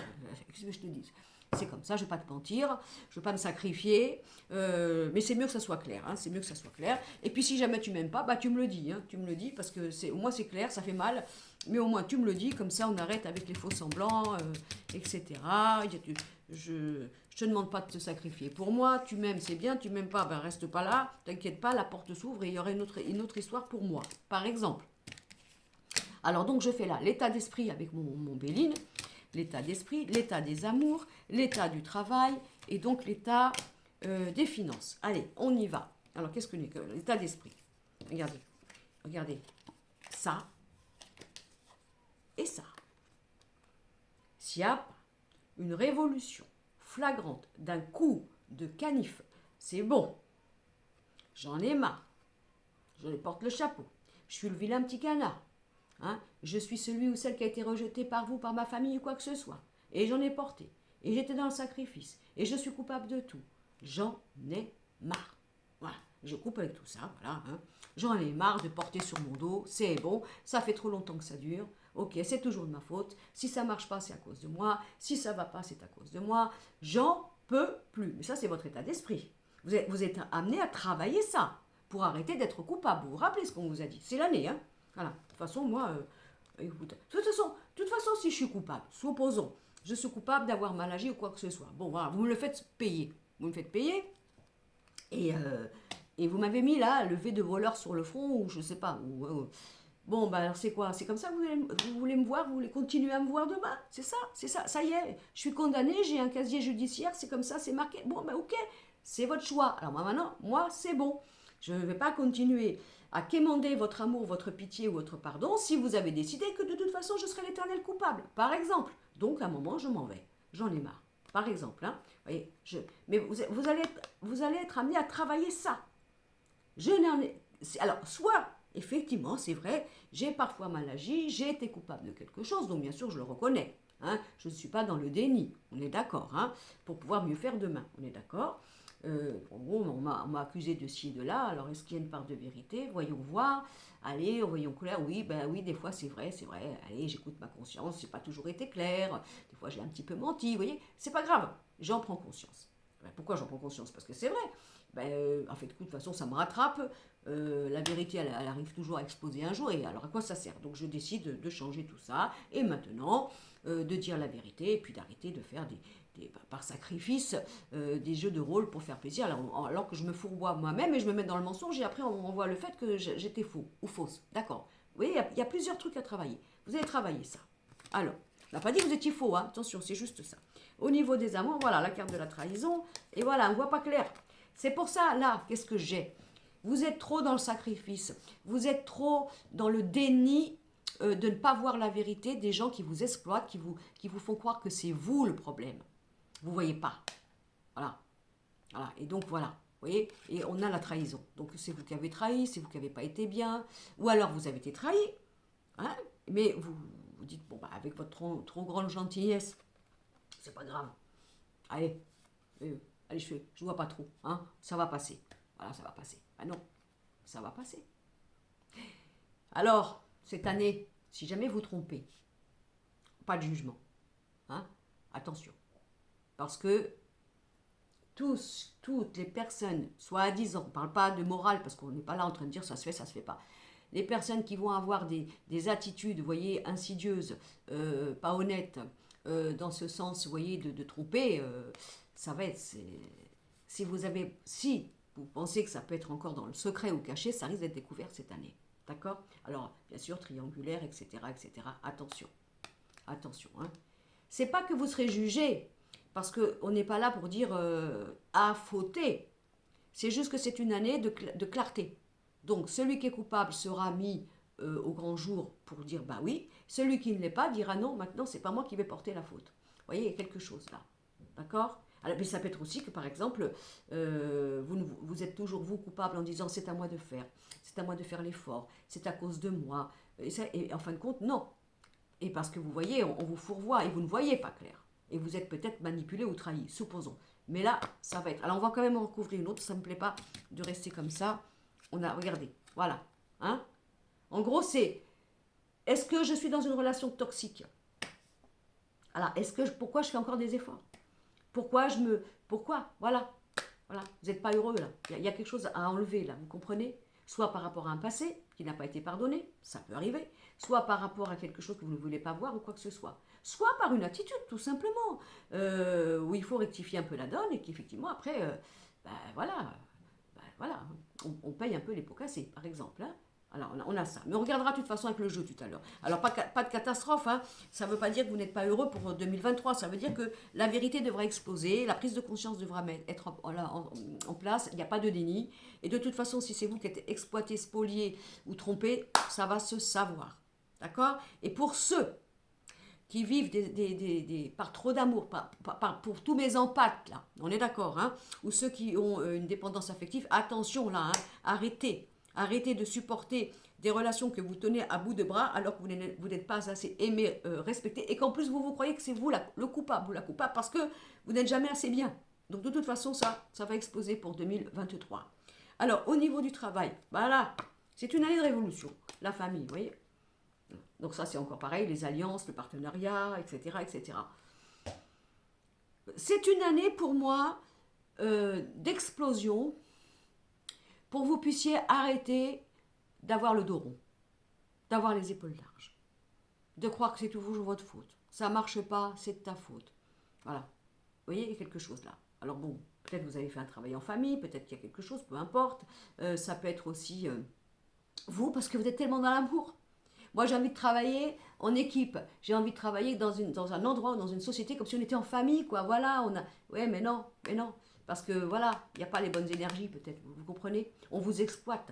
Qu'est-ce que je te dis? C'est comme ça, je ne vais pas te mentir, je ne vais pas me sacrifier, mais c'est mieux que ça soit clair, hein, c'est mieux que ça soit clair. Et puis si jamais tu m'aimes pas, bah tu me le dis, hein, tu me le dis, parce que au moins c'est clair, ça fait mal, mais au moins tu me le dis, comme ça on arrête avec les faux semblants, etc. Je te demande pas de te sacrifier. Pour moi, tu m'aimes, c'est bien, tu m'aimes pas, ben reste pas là, t'inquiète pas, la porte s'ouvre et il y aura une autre histoire pour moi, par exemple. Alors donc je fais là l'état d'esprit avec mon Béline, l'état d'esprit, l'état des amours, l'état du travail et donc l'état des finances. Allez, on y va. Alors qu'est-ce que l'état d'esprit? Regardez, ça et ça. S'il y a une révolution flagrante d'un coup de canif, c'est bon. J'en ai marre. Je porte le chapeau. Je suis le vilain petit canard. Hein, je suis celui ou celle qui a été rejeté par vous, par ma famille ou quoi que ce soit. Et j'en ai porté. Et j'étais dans le sacrifice. Et je suis coupable de tout. J'en ai marre. Voilà, je coupe avec tout ça. Voilà, hein. J'en ai marre de porter sur mon dos. C'est bon, ça fait trop longtemps que ça dure. Ok, c'est toujours de ma faute. Si ça marche pas, c'est à cause de moi. Si ça va pas, c'est à cause de moi. J'en peux plus. Mais ça, c'est votre état d'esprit. Vous êtes amené à travailler ça pour arrêter d'être coupable. Vous vous rappelez ce qu'on vous a dit? C'est l'année, hein. Voilà. De toute façon, moi, écoute, de toute façon, si je suis coupable, supposons, je suis coupable d'avoir mal agi ou quoi que ce soit. Bon, voilà, vous me le faites payer. Vous me faites payer. Et vous m'avez mis là, levé de voleur sur le front, ou je sais pas. Bon, bah alors c'est quoi? C'est comme ça que vous voulez me voir? Vous voulez continuer à me voir demain? C'est ça, ça y est. Je suis condamnée, j'ai un casier judiciaire, c'est comme ça, c'est marqué. Bon, bah ok, c'est votre choix. Alors moi maintenant, moi, c'est bon. Je ne vais pas continuer à quémander votre amour, votre pitié ou votre pardon si vous avez décidé que de toute façon je serai l'éternel coupable, par exemple. Donc à un moment, je m'en vais. J'en ai marre. Par exemple, hein. Voyez, mais vous allez être amené à travailler ça. Alors, soit, effectivement, c'est vrai, j'ai parfois mal agi, j'ai été coupable de quelque chose, donc bien sûr, je le reconnais. Hein. Je ne suis pas dans le déni, on est d'accord, hein, pour pouvoir mieux faire demain, on est d'accord. On m'a accusé de ci et de là, alors est-ce qu'il y a une part de vérité? Voyons voir, allez, voyons clair, oui, ben oui, des fois c'est vrai, allez, j'écoute ma conscience, j'ai pas toujours été clair, des fois j'ai un petit peu menti, vous voyez, c'est pas grave, j'en prends conscience. Ben, pourquoi j'en prends conscience? Parce que c'est vrai, en fait, de toute façon, ça me rattrape, la vérité, elle arrive toujours à exploser un jour, et alors à quoi ça sert? Donc je décide de changer tout ça, et maintenant, de dire la vérité, et puis d'arrêter de faire par sacrifice, des jeux de rôle pour faire plaisir, alors que je me fourvoie moi-même et je me mets dans le mensonge et après on voit le fait que j'étais faux ou fausse. D'accord. voyez, il y a plusieurs trucs à travailler. Vous allez travailler ça. Alors, on n'a pas dit que vous étiez faux, hein. Attention, c'est juste ça. Au niveau des amours, voilà, la carte de la trahison. Et voilà, on ne voit pas clair. C'est pour ça, là, qu'est-ce que j'ai? Vous êtes trop dans le sacrifice. Vous êtes trop dans le déni de ne pas voir la vérité des gens qui vous exploitent, qui vous font croire que c'est vous le problème. Vous ne voyez pas. Voilà. Voilà. Et donc, voilà. Vous voyez? Et on a la trahison. Donc, c'est vous qui avez trahi, c'est vous qui n'avez pas été bien. Ou alors, vous avez été trahi. Hein? Mais vous dites, bon, bah, avec votre trop grande gentillesse, c'est pas grave. Allez, allez, je vois pas trop. Hein? Ça va passer. Voilà, ça va passer. Ah non, ça va passer. Alors, cette année, si jamais vous trompez, pas de jugement. Hein? Attention. Parce que toutes les personnes, soi-disant, on ne parle pas de morale, parce qu'on n'est pas là en train de dire ça se fait pas. Les personnes qui vont avoir des attitudes, vous voyez, insidieuses, pas honnêtes, dans ce sens, vous voyez, de tromper, ça va être... Si vous pensez que ça peut être encore dans le secret ou caché, ça risque d'être découvert cette année. D'accord? Alors, bien sûr, triangulaire, etc., etc. Attention. Attention. Hein. C'est pas que vous serez jugé, parce qu'on n'est pas là pour dire à fauter. C'est juste que c'est une année de clarté. Donc, celui qui est coupable sera mis au grand jour pour dire bah oui. Celui qui ne l'est pas dira non, maintenant, c'est pas moi qui vais porter la faute. Vous voyez, il y a quelque chose là. D'accord? Alors, mais ça peut être aussi que, par exemple, vous êtes toujours vous coupable en disant c'est à moi de faire. C'est à moi de faire l'effort. C'est à cause de moi. Et en fin de compte, non. Et parce que vous voyez, on vous fourvoie et vous ne voyez pas clair. Et vous êtes peut-être manipulé ou trahi, supposons. Mais là, ça va être... Alors, on va quand même en recouvrir une autre. Ça ne me plaît pas de rester comme ça. On a... Regardez. Voilà. Hein? En gros, c'est... Est-ce que je suis dans une relation toxique? Alors, pourquoi je fais encore des efforts? Pourquoi? Voilà. Voilà. Vous n'êtes pas heureux, là. Il y a quelque chose à enlever, là. Vous comprenez? Soit par rapport à un passé qui n'a pas été pardonné. Ça peut arriver. Soit par rapport à quelque chose que vous ne voulez pas voir ou quoi que ce soit. Soit par une attitude, tout simplement, où il faut rectifier un peu la donne et qu'effectivement, après, voilà, on paye un peu les pots cassés, par exemple. Hein. Alors, on a ça. Mais on regardera de toute façon avec le jeu tout à l'heure. Alors, pas de catastrophe. Hein. Ça ne veut pas dire que vous n'êtes pas heureux pour 2023. Ça veut dire que la vérité devra exploser. La prise de conscience devra être en place. Il n'y a pas de déni. Et de toute façon, si c'est vous qui êtes exploité, spolié ou trompé, ça va se savoir. D'accord? Et pour ceux qui vivent par trop d'amour, pour tous mes empathes, là, on est d'accord, hein, ou ceux qui ont une dépendance affective, attention là, hein, arrêtez de supporter des relations que vous tenez à bout de bras alors que vous n'êtes pas assez aimé, respecté, et qu'en plus vous croyez que c'est vous le coupable ou la coupable parce que vous n'êtes jamais assez bien. Donc de toute façon, ça va exploser pour 2023. Alors, au niveau du travail, voilà, c'est une année de révolution, la famille, vous voyez. Donc ça, c'est encore pareil, les alliances, le partenariat, etc., etc. C'est une année pour moi d'explosion pour que vous puissiez arrêter d'avoir le dos rond, d'avoir les épaules larges, de croire que c'est toujours votre faute. Ça ne marche pas, c'est de ta faute. Voilà. Vous voyez, il y a quelque chose là. Alors bon, peut-être vous avez fait un travail en famille, peut-être qu'il y a quelque chose, peu importe. Ça peut être aussi vous, parce que vous êtes tellement dans l'amour. Moi, j'ai envie de travailler en équipe. J'ai envie de travailler dans un endroit, dans une société, comme si on était en famille, quoi. Voilà, Ouais, mais non. Parce que, voilà, il n'y a pas les bonnes énergies, peut-être. Vous comprenez? On vous exploite.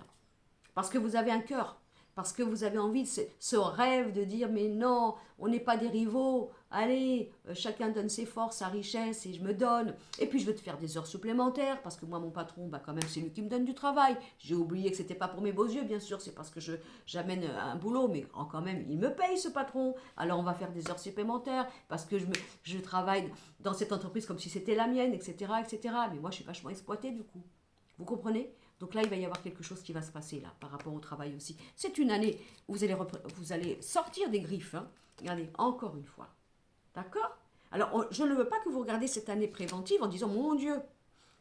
Parce que vous avez un cœur. Parce que vous avez envie de ce rêve de dire, mais non, on n'est pas des rivaux. Allez, chacun donne ses forces, sa richesse, et je me donne. Et puis, je veux te faire des heures supplémentaires, parce que moi, mon patron, quand même, c'est lui qui me donne du travail. J'ai oublié que c'était pas pour mes beaux yeux, bien sûr, c'est parce que j'amène un boulot, mais quand même, il me paye, ce patron. Alors, on va faire des heures supplémentaires, parce que je travaille dans cette entreprise comme si c'était la mienne, etc., etc. Mais moi, je suis vachement exploitée, du coup. Vous comprenez? Donc là, il va y avoir quelque chose qui va se passer là, par rapport au travail aussi. C'est une année où vous allez sortir des griffes. Hein. Regardez, encore une fois. D'accord? Alors, je ne veux pas que vous regardiez cette année préventive en disant, mon Dieu,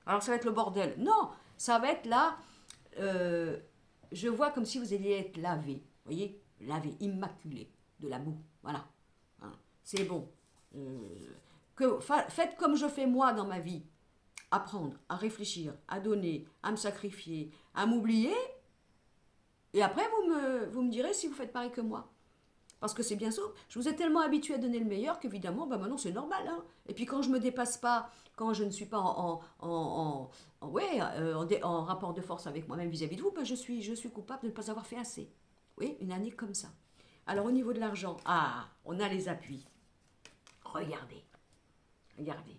alors ça va être le bordel. Non, ça va être là, je vois comme si vous alliez être lavé. Vous voyez? Lavé, immaculé, de la boue. Voilà. Hein. C'est bon. Faites comme je fais moi dans ma vie. Apprendre, à réfléchir, à donner, à me sacrifier, à m'oublier, Et après, vous me direz si vous faites pareil que moi. Parce que c'est bien sûr, je vous ai tellement habitué à donner le meilleur qu'évidemment, bah maintenant c'est normal. Hein. Et puis quand je me dépasse pas, quand je ne suis pas en rapport de force avec moi-même vis-à-vis de vous, bah je suis coupable de ne pas avoir fait assez. Oui, une année comme ça. Alors au niveau de l'argent, on a les appuis. Regardez, regardez.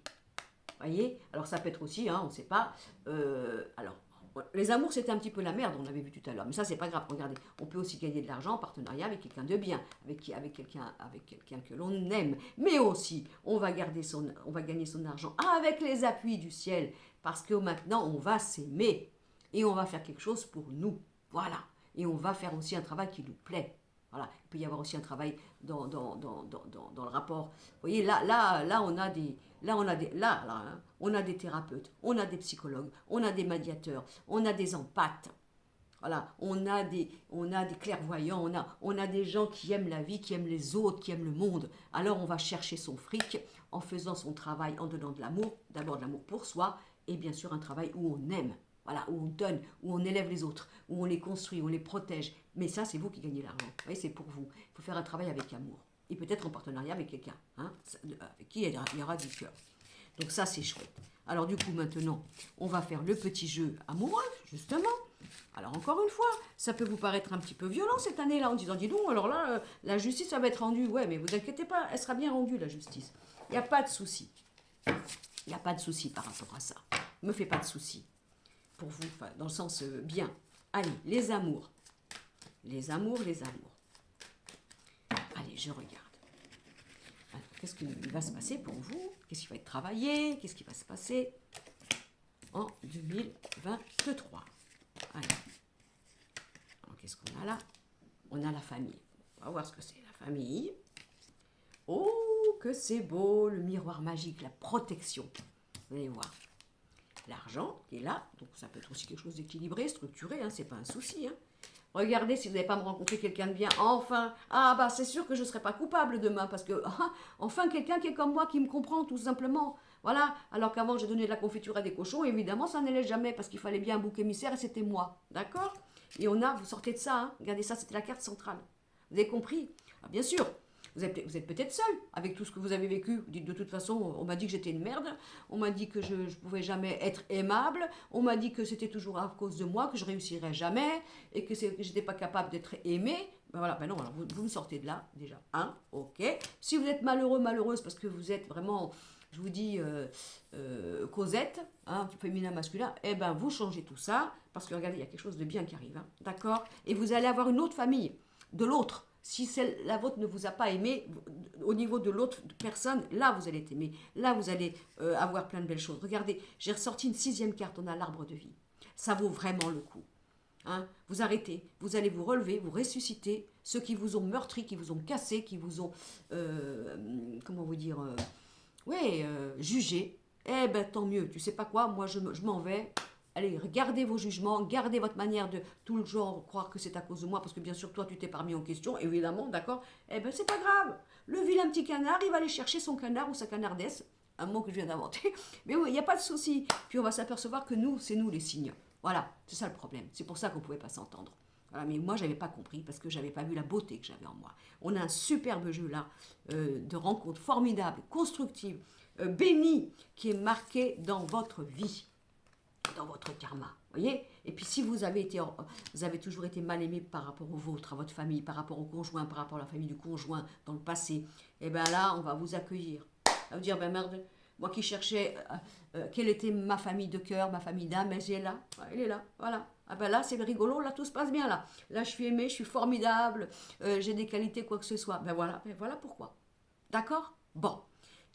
Voyez. Alors ça peut être aussi, hein, on ne sait pas. Alors, les amours, c'était un petit peu la merde, on l'avait vu tout à l'heure. Mais ça, c'est pas grave. Regardez, on peut aussi gagner de l'argent en partenariat avec quelqu'un de bien, avec quelqu'un que l'on aime. Mais aussi, on va gagner son argent avec les appuis du ciel, parce que maintenant, on va s'aimer et on va faire quelque chose pour nous. Voilà. Et on va faire aussi un travail qui nous plaît. Voilà. Il peut y avoir aussi un travail dans le rapport. Vous voyez, là, on a des thérapeutes, on a des psychologues, on a des médiateurs, on a des empathes. Voilà, on a des clairvoyants, on a des gens qui aiment la vie, qui aiment les autres, qui aiment le monde. Alors on va chercher son fric en faisant son travail, en donnant de l'amour, d'abord de l'amour pour soi, et bien sûr un travail où on aime. Voilà, où on donne, où on élève les autres, où on les construit, où on les protège. Mais ça, c'est vous qui gagnez l'argent. Vous voyez, c'est pour vous. Il faut faire un travail avec amour. Et peut-être en partenariat avec quelqu'un, hein, avec qui il y aura du cœur. Donc ça, c'est chouette. Alors du coup, maintenant, on va faire le petit jeu amoureux, justement. Alors encore une fois, ça peut vous paraître un petit peu violent cette année-là, en disant, dis donc, alors là, la justice, ça va être rendue. Ouais, mais vous inquiétez pas, elle sera bien rendue, la justice. Il n'y a pas de souci. Il n'y a pas de souci par rapport à ça. Ne me fais pas de souci. Pour vous, enfin, dans le sens bien. Allez, les amours. Les amours, les amours. Allez, je regarde. Alors, qu'est-ce qui va se passer pour vous? Qu'est-ce qui va être travaillé? Qu'est-ce qui va se passer en 2023? Allez. Alors, qu'est-ce qu'on a là? On a la famille. On va voir ce que c'est, la famille. Oh, que c'est beau, le miroir magique, la protection. Vous allez voir. L'argent qui est là, donc ça peut être aussi quelque chose d'équilibré, structuré, hein, c'est pas un souci. Hein. Regardez si vous n'avez pas me rencontrer quelqu'un de bien, enfin, c'est sûr que je ne serai pas coupable demain, parce que, enfin, quelqu'un qui est comme moi, qui me comprend tout simplement. Voilà, alors qu'avant j'ai donné de la confiture à des cochons, évidemment ça n'allait jamais, parce qu'il fallait bien un bouc émissaire et c'était moi, d'accord? Et vous sortez de ça, hein. Regardez ça, c'était la carte centrale. Vous avez compris? Bien sûr, vous êtes peut-être seul avec tout ce que vous avez vécu. Vous dites de toute façon, on m'a dit que j'étais une merde, on m'a dit que je ne pouvais jamais être aimable, on m'a dit que c'était toujours à cause de moi, que je réussirais jamais, et que je n'étais pas capable d'être aimé. Ben voilà, ben non, alors vous me sortez de là déjà. Hein, ok. Si vous êtes malheureux, malheureuse, parce que vous êtes vraiment, je vous dis, Cosette, hein, féminin, masculin, eh ben vous changez tout ça, parce que regardez, il y a quelque chose de bien qui arrive. Hein, d'accord? Et vous allez avoir une autre famille, de l'autre. Si la vôtre ne vous a pas aimé, au niveau de l'autre personne, là vous allez être aimé. Là vous allez avoir plein de belles choses. Regardez, j'ai ressorti une 6e carte, on a l'arbre de vie. Ça vaut vraiment le coup. Hein, vous arrêtez, vous allez vous relever, vous ressusciter. Ceux qui vous ont meurtri, qui vous ont cassé, qui vous ont, comment vous dire, jugé. Eh ben tant mieux, tu sais pas quoi, moi je m'en vais. Allez, gardez vos jugements, gardez votre manière de tout le genre croire que c'est à cause de moi, parce que bien sûr, toi, tu t'es pas remis en question, évidemment, d'accord? Eh ben, c'est pas grave. Le vilain petit canard, il va aller chercher son canard ou sa canardesse, un mot que je viens d'inventer, mais oui, il n'y a pas de souci. Puis on va s'apercevoir que nous, c'est nous les signes. Voilà, c'est ça le problème. C'est pour ça qu'on ne pouvait pas s'entendre. Voilà, mais moi, je n'avais pas compris, parce que je n'avais pas vu la beauté que j'avais en moi. On a un superbe jeu là, de rencontres formidables, constructives, bénies, qui est marqué dans votre vie. Dans votre karma, voyez. Et puis si vous avez toujours été mal aimé par rapport au vôtre, à votre famille, par rapport au conjoint, par rapport à la famille du conjoint dans le passé, et bien là, on va vous accueillir. On va vous dire, ben merde, moi qui cherchais quelle était ma famille de cœur, ma famille d'âme, elle est là, elle est là, voilà. Ah ben là, c'est rigolo, là, tout se passe bien, là. Là, je suis aimée, je suis formidable, j'ai des qualités, quoi que ce soit. Ben voilà pourquoi. D'accord? Bon.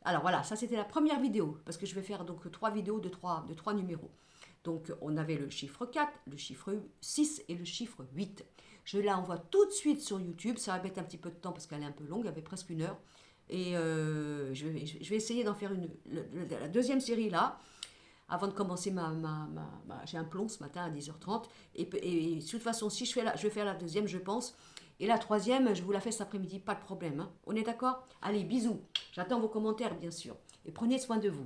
Alors voilà, ça c'était la première vidéo, parce que je vais faire donc 3 vidéos de 3 numéros. Donc on avait le chiffre 4, le chiffre 6 et le chiffre 8. Je l'envoie tout de suite sur YouTube, ça va mettre un petit peu de temps parce qu'elle est un peu longue, elle avait presque 1 heure. Et je vais essayer d'en faire la deuxième série là, avant de commencer j'ai un plomb ce matin à 10h30. Et de toute façon, si je vais faire la deuxième, je pense. Et la troisième, je vous la fais cet après-midi, pas de problème. Hein. On est d'accord? Allez, bisous. J'attends vos commentaires, bien sûr. Et prenez soin de vous.